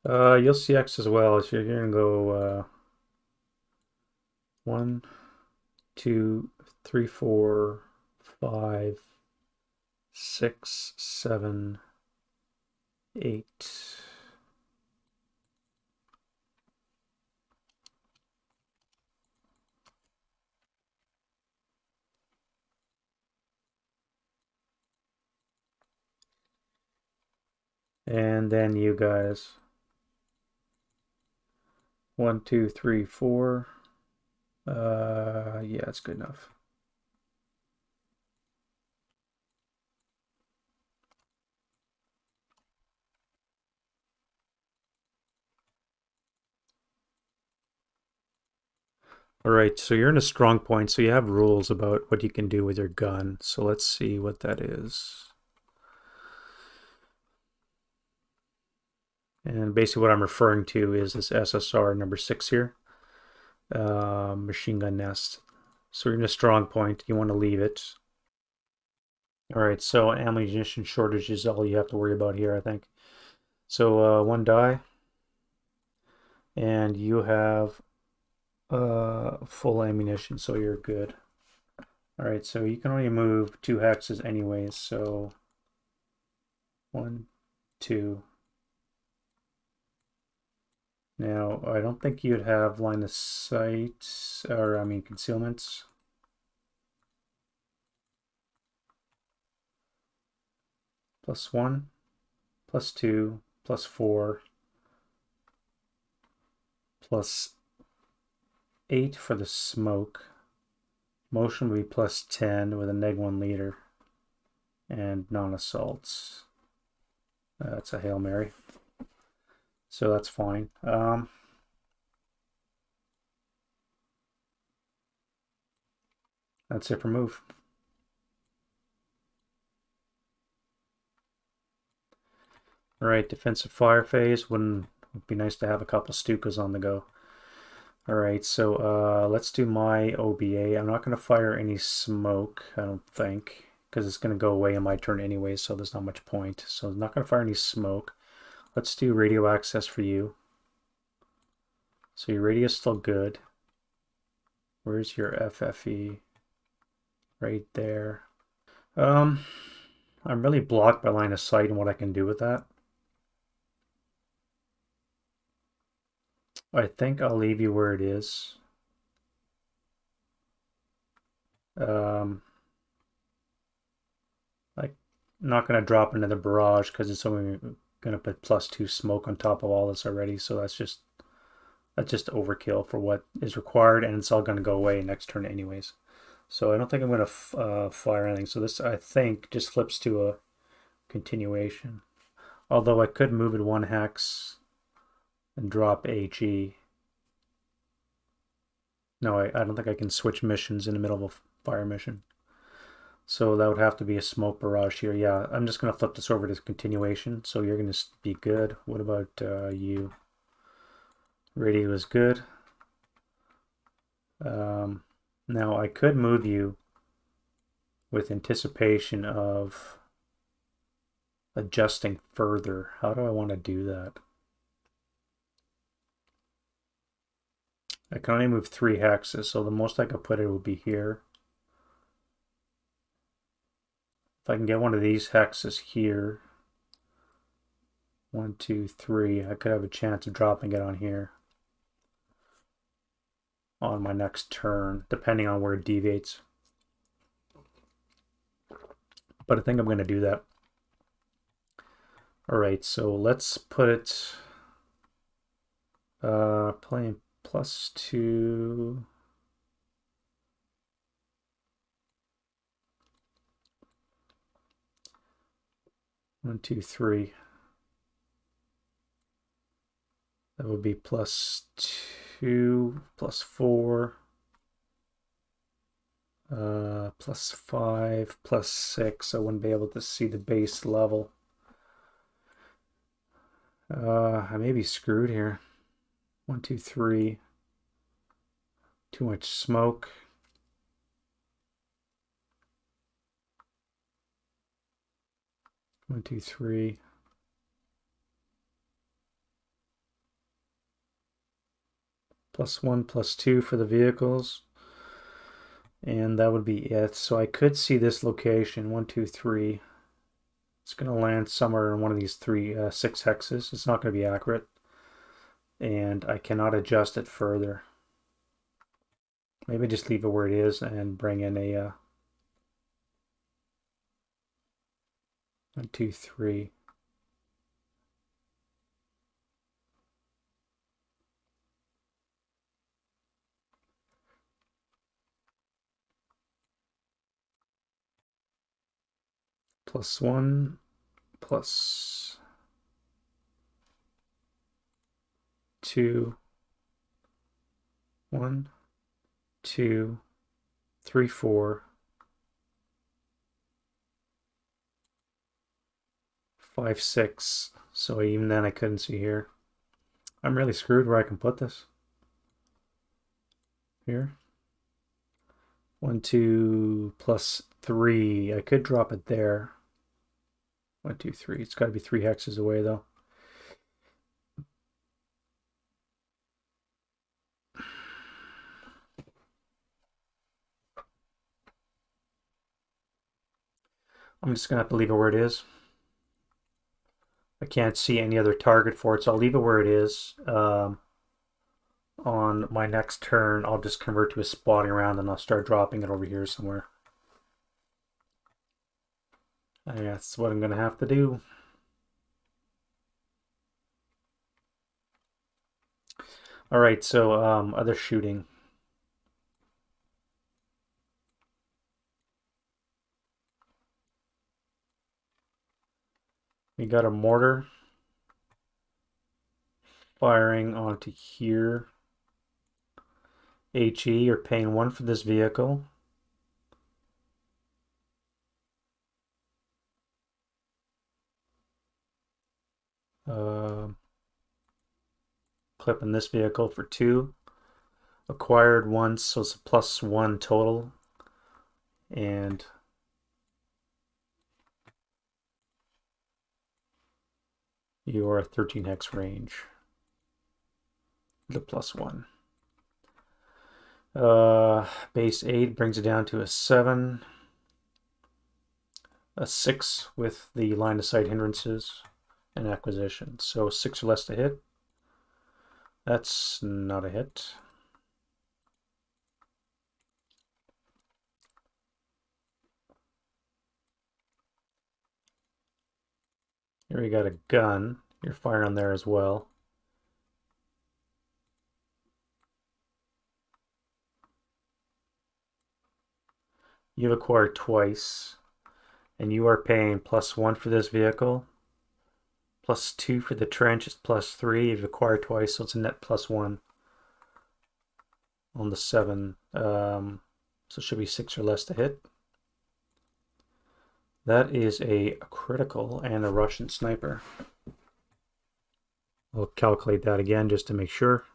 You'll see X as well. So you're gonna go 1, 2, 3, 4, 5, 6, 7, 8. And then you guys. 1, 2, 3, 4. Yeah, it's good enough. All right, so you're in a strong point, so you have rules about what you can do with your gun. So let's see what that is. And basically what I'm referring to is this SSR number 6 here, machine gun nest. So you're in a strong point, you want to leave it. All right, so ammunition shortage is all you have to worry about here, I think. So 1 die, and you have full ammunition, so you're good. All right, so you can only move 2 hexes anyways, so 1, 2. Now, I don't think you'd have line of sight, or I mean concealments. +1, +2, +4, +8 for the smoke. Motion would be +10 with a -1 leader. And non-assaults. That's a Hail Mary. So that's fine. That's it for move. All right, defensive fire phase. Would be nice to have a couple Stukas on the go. All right, so let's do my OBA. I'm not going to fire any smoke, I don't think, because it's going to go away in my turn anyway, so there's not much point. So I'm not going to fire any smoke. Let's do radio access for you. So your radio is still good. Where's your FFE? Right there. I'm really blocked by line of sight and what I can do with that. I think I'll leave you where it is. Um, I'm not going to drop into the barrage because it's only going to put +2 smoke on top of all this already. So that's just overkill for what is required, and it's all going to go away next turn anyways. So I don't think I'm going to fire anything. So this, I think, just flips to a continuation. Although I could move it 1 hex and drop HE. No, I don't think I can switch missions in the middle of a fire mission. So that would have to be a smoke barrage here. Yeah, I'm just going to flip this over to continuation. So you're going to be good. What about you? Radio is good. Now I could move you with anticipation of adjusting further. How do I want to do that? I can only move 3 hexes, so the most I could put it would be here. If I can get one of these hexes here, 1, 2, 3, I could have a chance of dropping it on here on my next turn, depending on where it deviates. But I think I'm going to do that. All right, so let's put it playing +2. One, two, three. That would be +2, +4, +5, +6. I wouldn't be able to see the base level. I may be screwed here. 1, 2, 3. Too much smoke. One, two, three. +1, +2 for the vehicles. And that would be it. So I could see this location, 1, 2, 3. It's going to land somewhere in one of these 6 hexes. It's not going to be accurate. And I cannot adjust it further. Maybe just leave it where it is and bring in a 1, 2, 3. +1, +2, 1, 2, 3, 4, 5, 6. So even then I couldn't see here. I'm really screwed where I can put this. Here. 1, 2, +3. I could drop it there. 1, 2, 3. It's got to be 3 hexes away though. I'm just gonna have to leave it where it is. I can't see any other target for it, so I'll leave it where it is. On my next turn, I'll just convert to a spotting round and I'll start dropping it over here somewhere. And that's what I'm gonna have to do. All right, so other shooting. We got a mortar firing onto here. HE, you're paying 1 for this vehicle. Clipping this vehicle for 2. Acquired once, so it's a +1 total. And you are a 13 hex range. The +1. Base 8 brings it down to a 7. A 6 with the line of sight hindrances and acquisition. So 6 or less to hit. That's not a hit. Here we got a gun. You're firing there as well. You've acquired twice, and you are paying +1 for this vehicle. +2 for the trench is +3. You've acquired twice, so it's a net +1 on the 7. So it should be 6 or less to hit. That is a critical and a Russian sniper. I'll calculate that again just to make sure.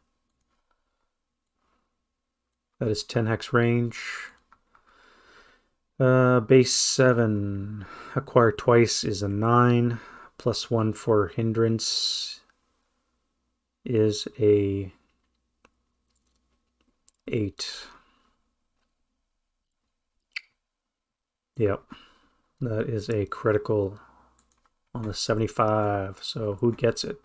That is 10 hex range. Base 7, acquired twice is a 9. +1 for hindrance is a 8. Yep, that is a critical on the 75. So who gets it?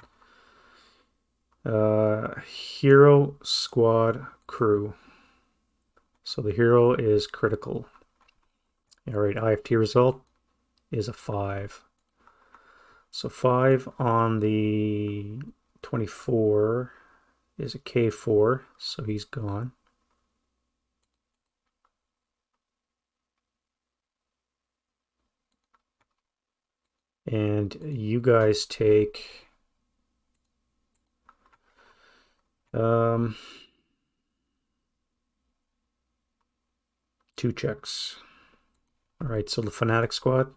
Hero squad crew. So the hero is critical. All right, IFT result is a 5. So 5 on the 24 is a K4, so he's gone. And you guys take 2 checks. All right, so the Fanatic squad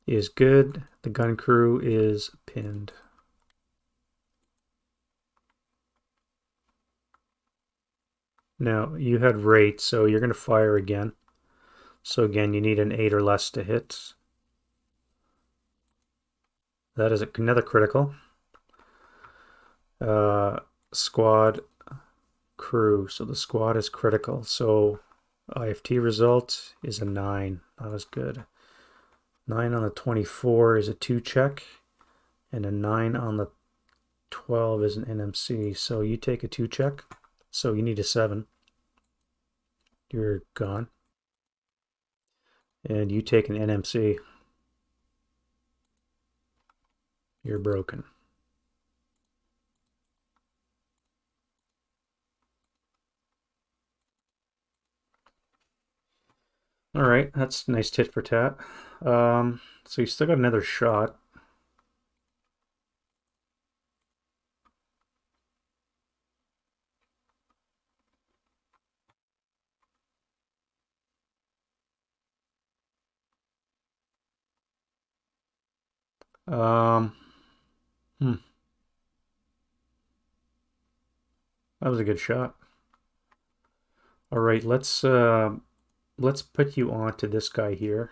is good. The gun crew is pinned. Now, you had rate, so you're going to fire again. So again, you need an 8 or less to hit. That is another critical. squad, crew. So the squad is critical. So IFT result is a 9. Not as good. 9 on the 24 is a 2 check, and a 9 on the 12 is an NMC. So you take a 2 check. So you need a 7. You're gone. And you take an NMC. You're broken. All right, that's nice tit for tat. So you still got another shot. Um, hmm, that was a good shot. All right, let's put you on to this guy here.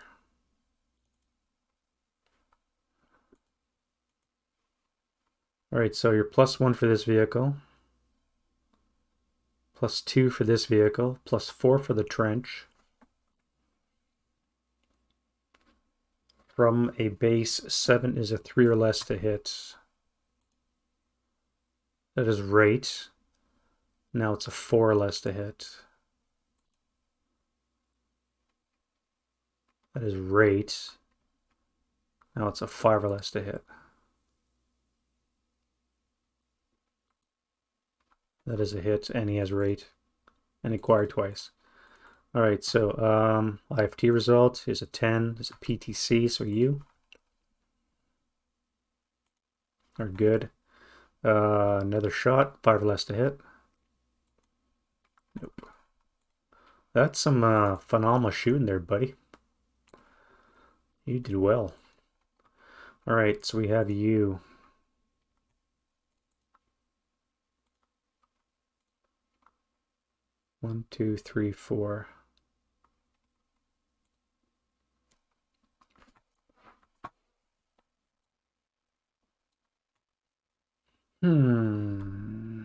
All right, so you're +1 for this vehicle, +2 for this vehicle, +4 for the trench. From a base, 7 is a 3 or less to hit. That is rate. Now it's a 4 or less to hit. That is rate. Now it's a 5 or less to hit. That is a hit, and he has rate, and acquired twice. All right, so IFT result is a 10. Is a PTC, so you are good. Another shot, 5 or less to hit. Nope. That's some phenomenal shooting there, buddy. You did well. All right, so we have you. One, two, three, four. Hmm.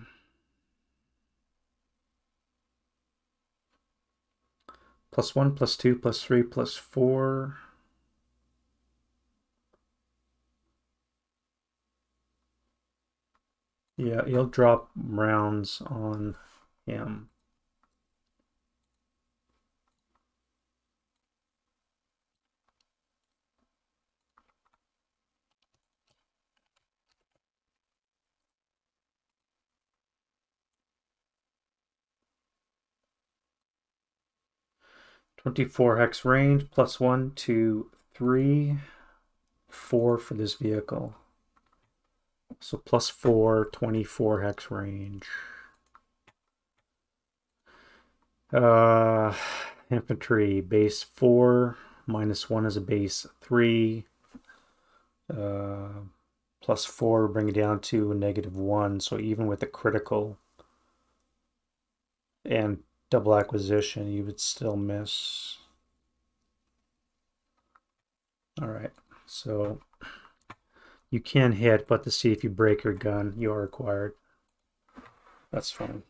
+1, +2, +3, +4. Yeah, you'll drop rounds on him. +24 hex range, +1, 2, 3, 4 for this vehicle. So +4, 24 hex range. Infantry, base 4, -1 is a base 3. +4, bring it down to -1. So even with a critical and double acquisition, you would still miss. All right, so you can hit, but to see if you break your gun, you are required. That's fine.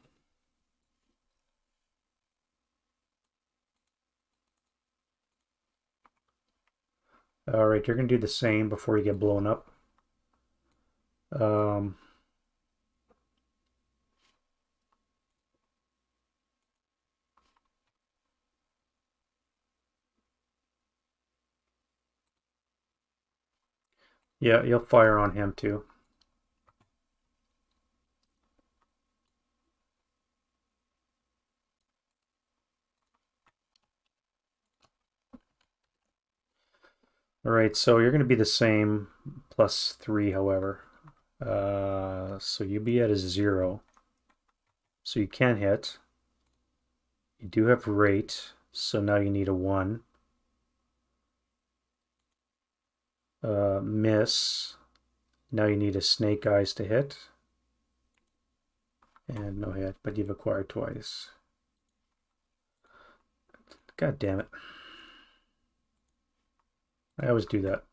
All right, you're gonna do the same before you get blown up. Yeah, you'll fire on him too. All right, so you're going to be the same, +3, however. So you'll be at a 0. So you can hit. You do have rate, so now you need a 1. Miss. Now you need a snake eyes to hit. And no hit, but you've acquired twice. God damn it. I always do that.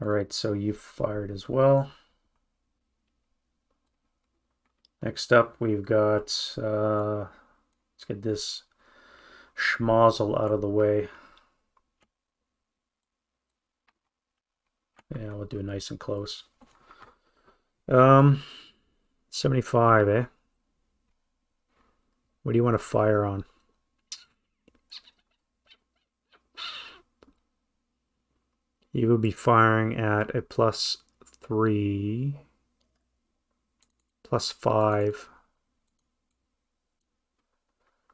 All right, so you fired as well. Next up, we've got, let's get this schmozzle out of the way. Yeah, we'll do it nice and close. 75, eh? What do you want to fire on? You will be firing at a +3, +5.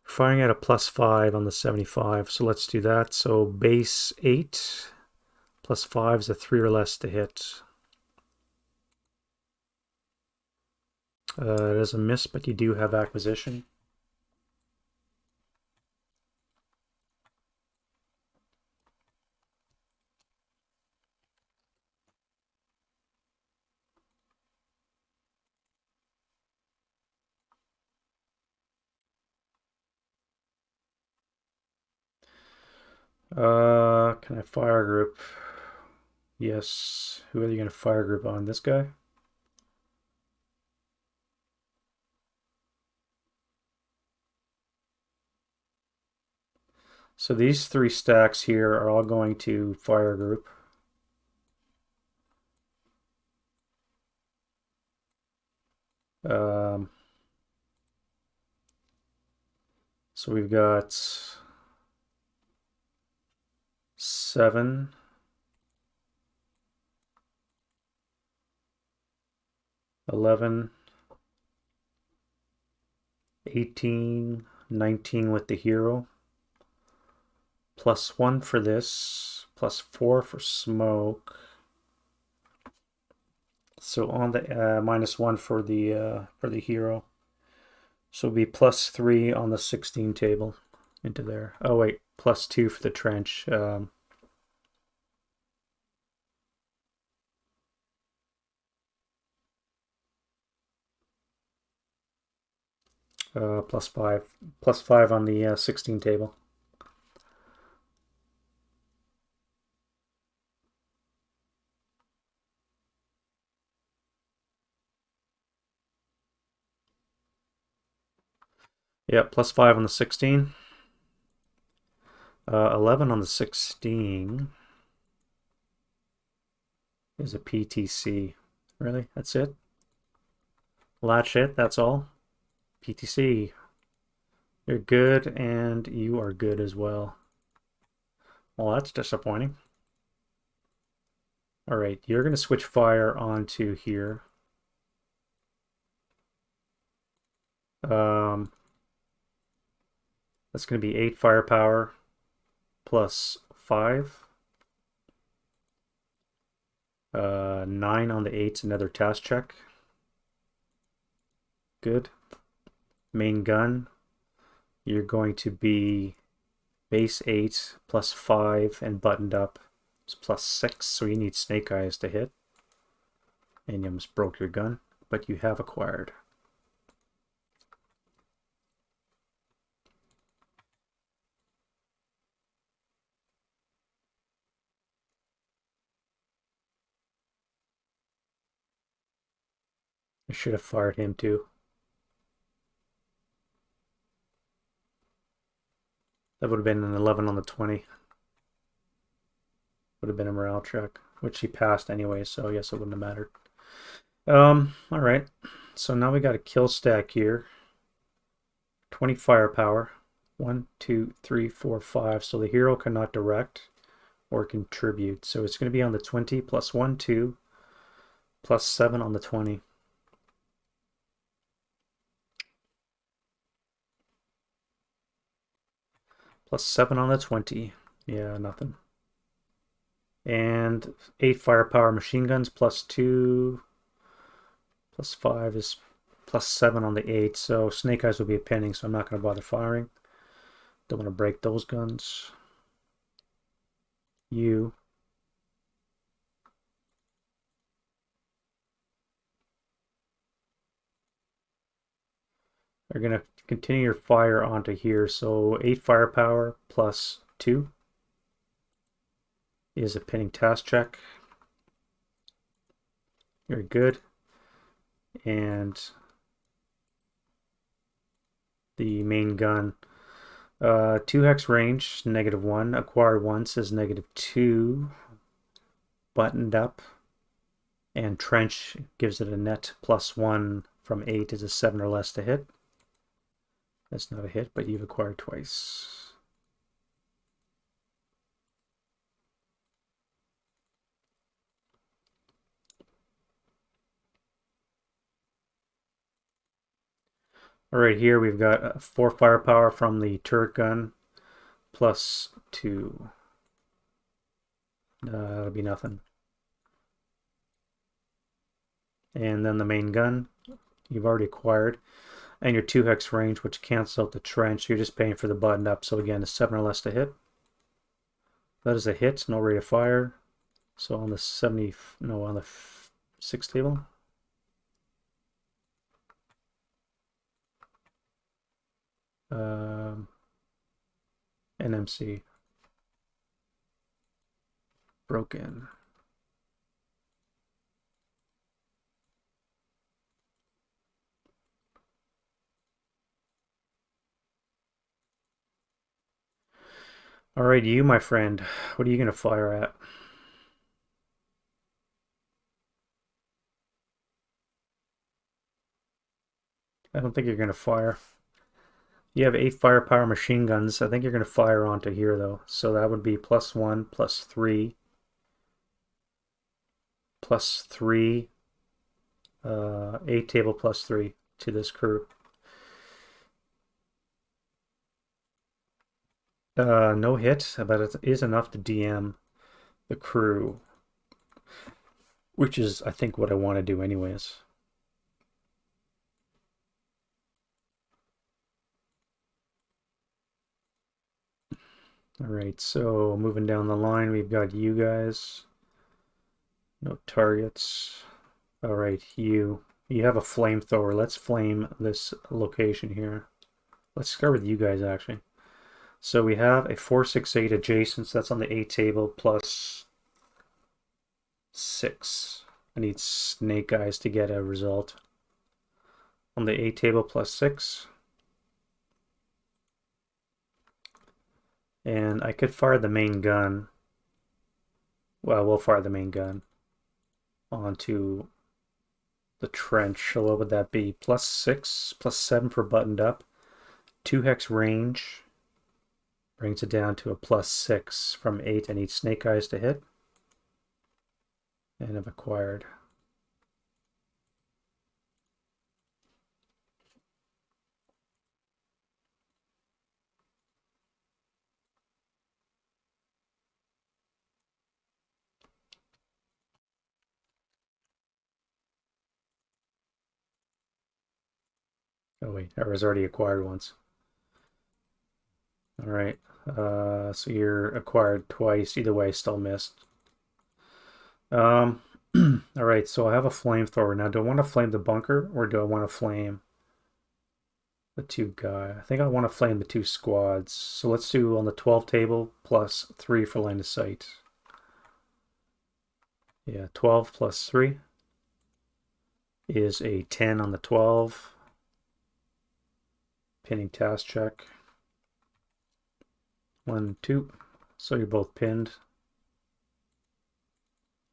Firing at a +5 on the 75, so let's do that. So base 8 +5 is a 3 or less to hit. It is a miss, but you do have acquisition. Can I fire group? Yes. Who are you going to fire group on? This guy? So these 3 stacks here are all going to fire group. So we've got 7, 11, 18, 19 with the hero. +1 for this, +4 for smoke. So on the -1 for the hero. So it'll be +3 on the 16 table into there. Oh wait, +2 for the trench. +5 on the 16 table. Yeah, +5 on the 16. 11 on the 16 is a PTC. Really? That's it? Latch it, that's all? PTC. You're good, and you are good as well. Well, that's disappointing. All right, you're going to switch fire onto here. That's going to be 8 firepower +5. 9 on the 8's another task check. Good. Main gun, you're going to be base 8 +5 and buttoned up. It's +6, so you need snake eyes to hit. And you almost broke your gun, but you have acquired. I should have fired him too. That would have been an 11 on the 20. Would have been a morale check, which he passed anyway, so yes, it wouldn't have mattered. All right. So now we got a kill stack here. 20 firepower. 1, 2, 3, 4, 5. So the hero cannot direct or contribute. So it's going to be on the 20 +1, 2, +7 on the 20. +7 on the 20. Yeah, nothing. And 8 firepower machine guns +2. +5 is +7 on the 8. So snake eyes will be a pinning, so I'm not going to bother firing. Don't want to break those guns. You. Are going to continue your fire onto here. So 8 firepower +2 is a pinning task check. Very good. And the main gun. 2 hex range, -1. Acquired once is -2. Buttoned up. And trench gives it a net +1 from 8 is a 7 or less to hit. That's not a hit, but you've acquired twice. All right, here we've got 4 firepower from the turret gun, +2. That'll be nothing. And then the main gun, you've already acquired. And your 2 hex range, which cancels out the trench. You're just paying for the button up. So again, a 7 or less to hit. That is a hit, no rate of fire. So on the 70, no, on the 6 table. NMC. Broken. All right, you, my friend, what are you going to fire at? I don't think you're going to fire. You have 8 firepower machine guns. I think you're going to fire onto here, though. So that would be +1, +3, +3, 8 table +3 to this crew. No hit, but it is enough to DM the crew, which is, I think, what I want to do anyways. All right, so moving down the line, we've got you guys. No targets. All right, you have a flamethrower. Let's flame this location here. Let's start with you guys, actually. So we have a 468 adjacent, so that's on the 8 table, +6. I need snake eyes to get a result. On the 8 table, +6. And I could fire the main gun. Well, we'll fire the main gun onto the trench. So what would that be? +6, +7 for buttoned up. 2 hex range. Brings it down to a +6 from 8. I need snake eyes to hit. And I've acquired. Oh wait, I was already acquired once. All right, so you're acquired twice. Either way, still missed. All right, so I have a flamethrower. Now, do I want to flame the bunker or do I want to flame the 2 guy? I think I want to flame the 2 squads. So let's do on the 12 table +3 for line of sight. Yeah, 12 +3 is a 10 on the 12. Pinning task check. 1, 2. So you're both pinned.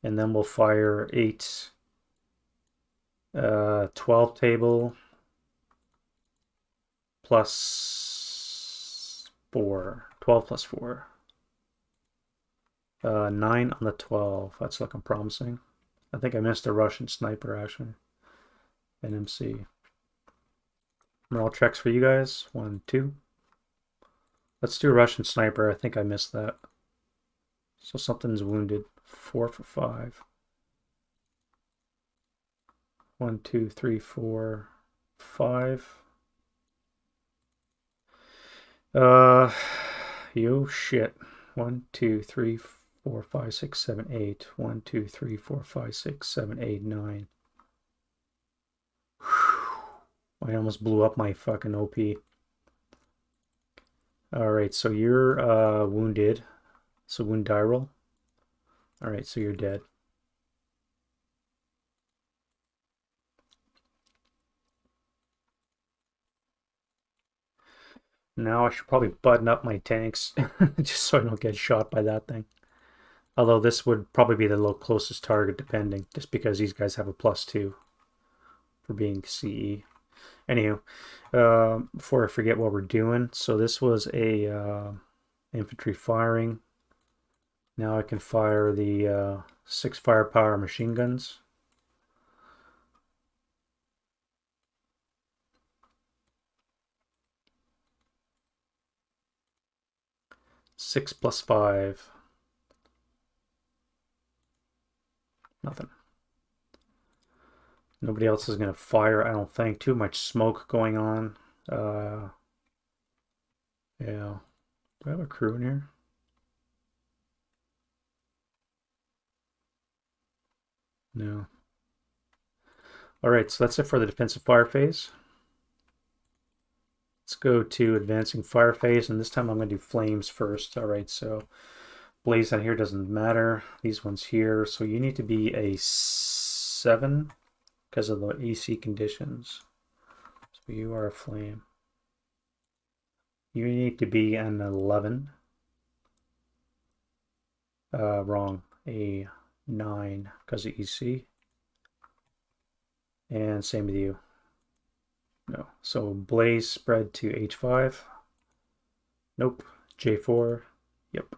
And then we'll fire 8. 12 table +4. 12 +4. 9 on the 12. That's looking promising. I think I missed a Russian sniper, actually. NMC. Morale checks for you guys. 1, 2. Let's do a Russian sniper. I think I missed that. So something's wounded. 4 for 5. 1, 2, 3, 4, 5. Yo, shit. 1, 2, 3, 4, 5, 6, 7, 8. 1, 2, 3, 4, 5, 6, 7, 8, 9. I almost blew up my fucking OP. Alright, so you're wounded. So wound die roll. Alright, so you're dead. Now I should probably button up my tanks just so I don't get shot by that thing. Although this would probably be the closest target, depending, just because these guys have a +2 for being CE. Anywho, before I forget what we're doing, so this was a infantry firing. Now I can fire the 6 firepower machine guns. Six plus 5. Nothing. Nobody else is going to fire, I don't think. Too much smoke going on. Yeah. Do I have a crew in here? No. Alright, so that's it for the defensive fire phase. Let's go to advancing fire phase, and this time I'm going to do flames first. Alright, so blaze on here doesn't matter. These ones here. So you need to be a 7 because of the AC conditions. So you are a flame. You need to be an 11. Wrong. A 9 because of EC. And same with you. No. So blaze spread to H5. Nope. J4. Yep.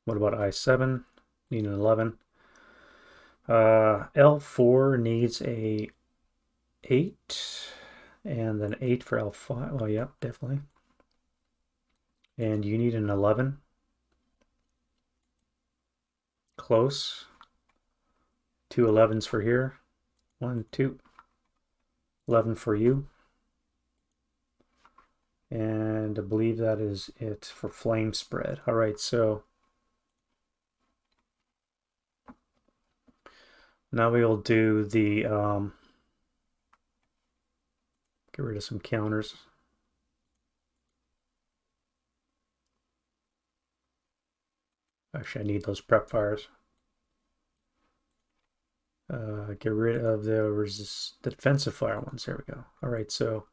What about I7? Need an 11. L4 needs a 8. And then 8 for L5. Oh, yeah, definitely. And you need an 11. Close. 2 11s for here. 1, 2. 11 for you. And I believe that is it for flame spread. All right, so now we will do the get rid of some counters. Actually, I need those prep fires. Get rid of the defensive fire ones. There we go. All right, so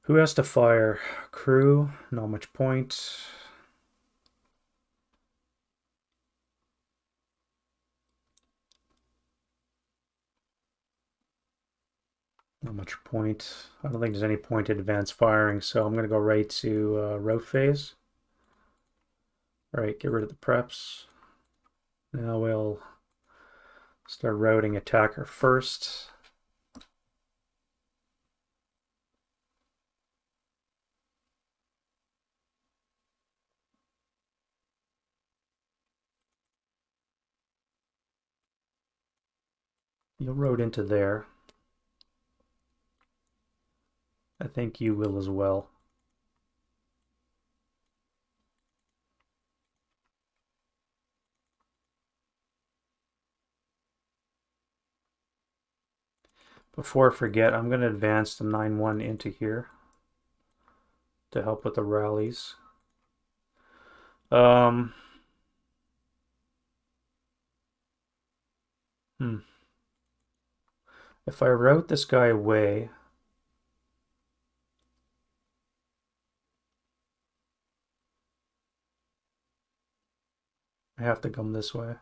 who has to fire? Crew, not much point. Not much point. I don't think there's any point in advanced firing, so I'm going to go right to route phase. All right, get rid of the preps. Now we'll start routing attacker first. You'll route into there. I think you will as well. Before I forget, I'm going to advance the 9-1 into here to help with the rallies. Um, If I route this guy away, I have to come this way.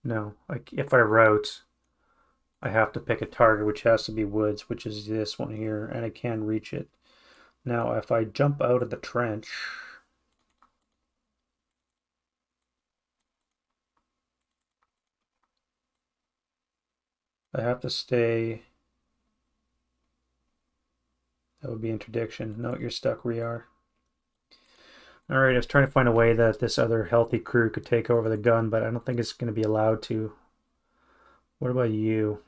No, if I route, I have to pick a target, which has to be woods, which is this one here, and I can't reach it. Now, if I jump out of the trench, I have to stay. That would be interdiction. No, you're stuck where you are. Alright, I was trying to find a way that this other healthy crew could take over the gun, but I don't think it's going to be allowed to. What about you?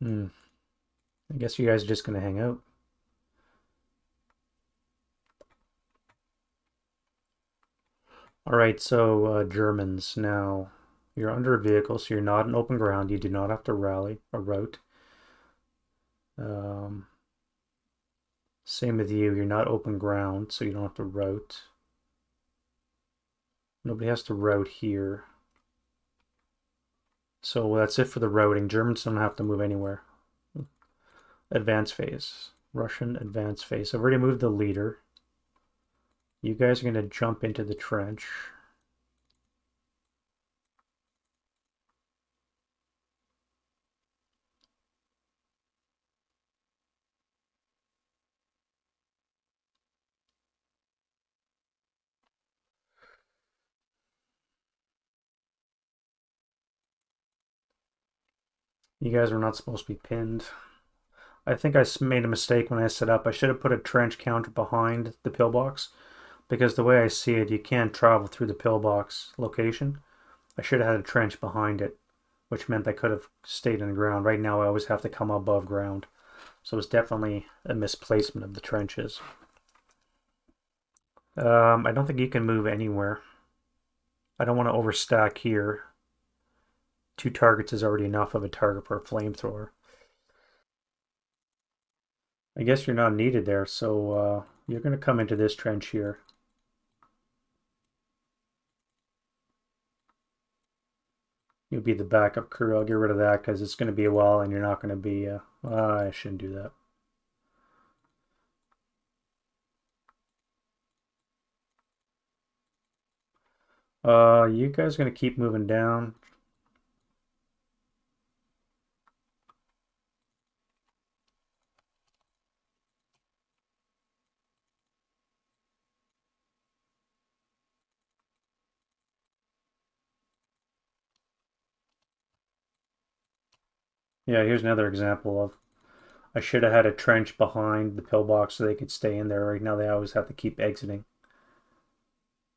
I guess you guys are just going to hang out. Alright, so Germans. Now, you're under a vehicle, so you're not in open ground. You do not have to rally or route. Same with you, you're not open ground, so you don't have to route. Nobody has to route here. So that's it for the routing. Germans don't have to move anywhere. Advance phase. Russian advance phase. I've already moved the leader. You guys are going to jump into the trench. You guys are not supposed to be pinned. I think I made a mistake when I set up. I should have put a trench counter behind the pillbox, because the way I see it, you can't travel through the pillbox location. I should have had a trench behind it, which meant I could have stayed in the ground. Right now I always have to come above ground. So it's definitely a misplacement of the trenches. I don't think you can move anywhere. I don't want to overstack here. 2 targets is already enough of a target for a flamethrower. I guess you're not needed there, so you're going to come into this trench here. You'll be the backup crew. I'll get rid of that because it's going to be a while and you're not going to be... I shouldn't do that. You guys are going to keep moving down. Yeah, here's another example of I should have had a trench behind the pillbox so they could stay in there. Right now they always have to keep exiting.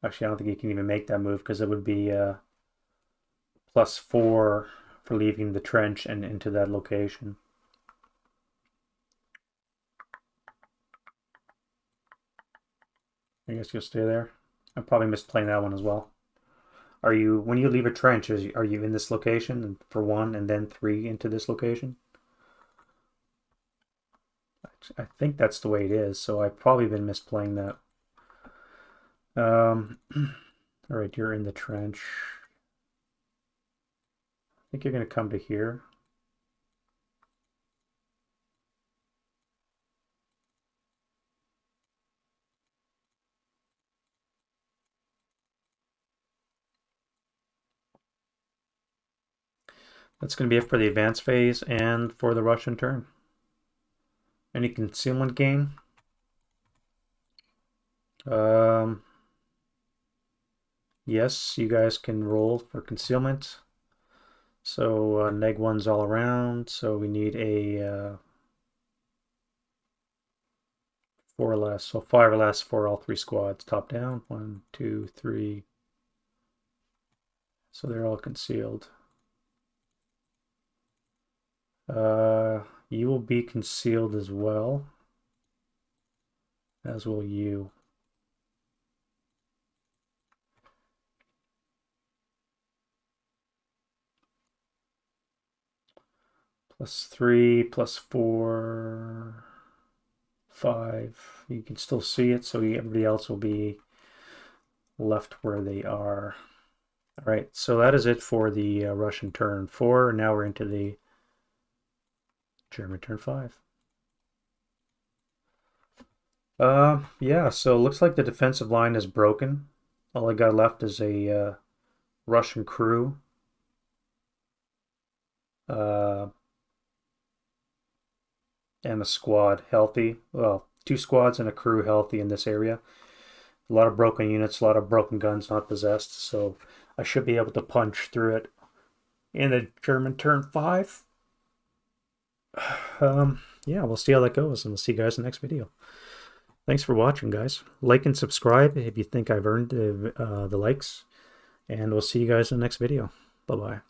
Actually, I don't think you can even make that move because it would be +4 for leaving the trench and into that location. I guess you'll stay there. I probably missed playing that one as well. Are you, when you leave a trench, are you in this location for 1 and then 3 into this location? I think that's the way it is, so I've probably been misplaying that. All right, you're in the trench. I think you're going to come to here. That's going to be it for the advance phase and for the Russian turn. Any concealment gain? Yes, you guys can roll for concealment. So -1's all around. So we need a 4 or less. So 5 or less for all 3 squads. Top down. 1, 2, 3. So they're all concealed. You will be concealed as well, as will you. +3, +4, 5. You can still see it, so everybody else will be left where they are. All right, so that is it for the Russian turn 4. Now we're into the German turn 5. Yeah, so it looks like the defensive line is broken. All I got left is a Russian crew. And a squad healthy. Well, 2 squads and a crew healthy in this area. A lot of broken units, a lot of broken guns not possessed, so I should be able to punch through it in the German turn 5. Yeah, we'll see how that goes, and we'll see you guys in the next video. Thanks for watching, guys. Like and subscribe if you think I've earned the likes, and we'll see you guys in the next video. Bye-bye.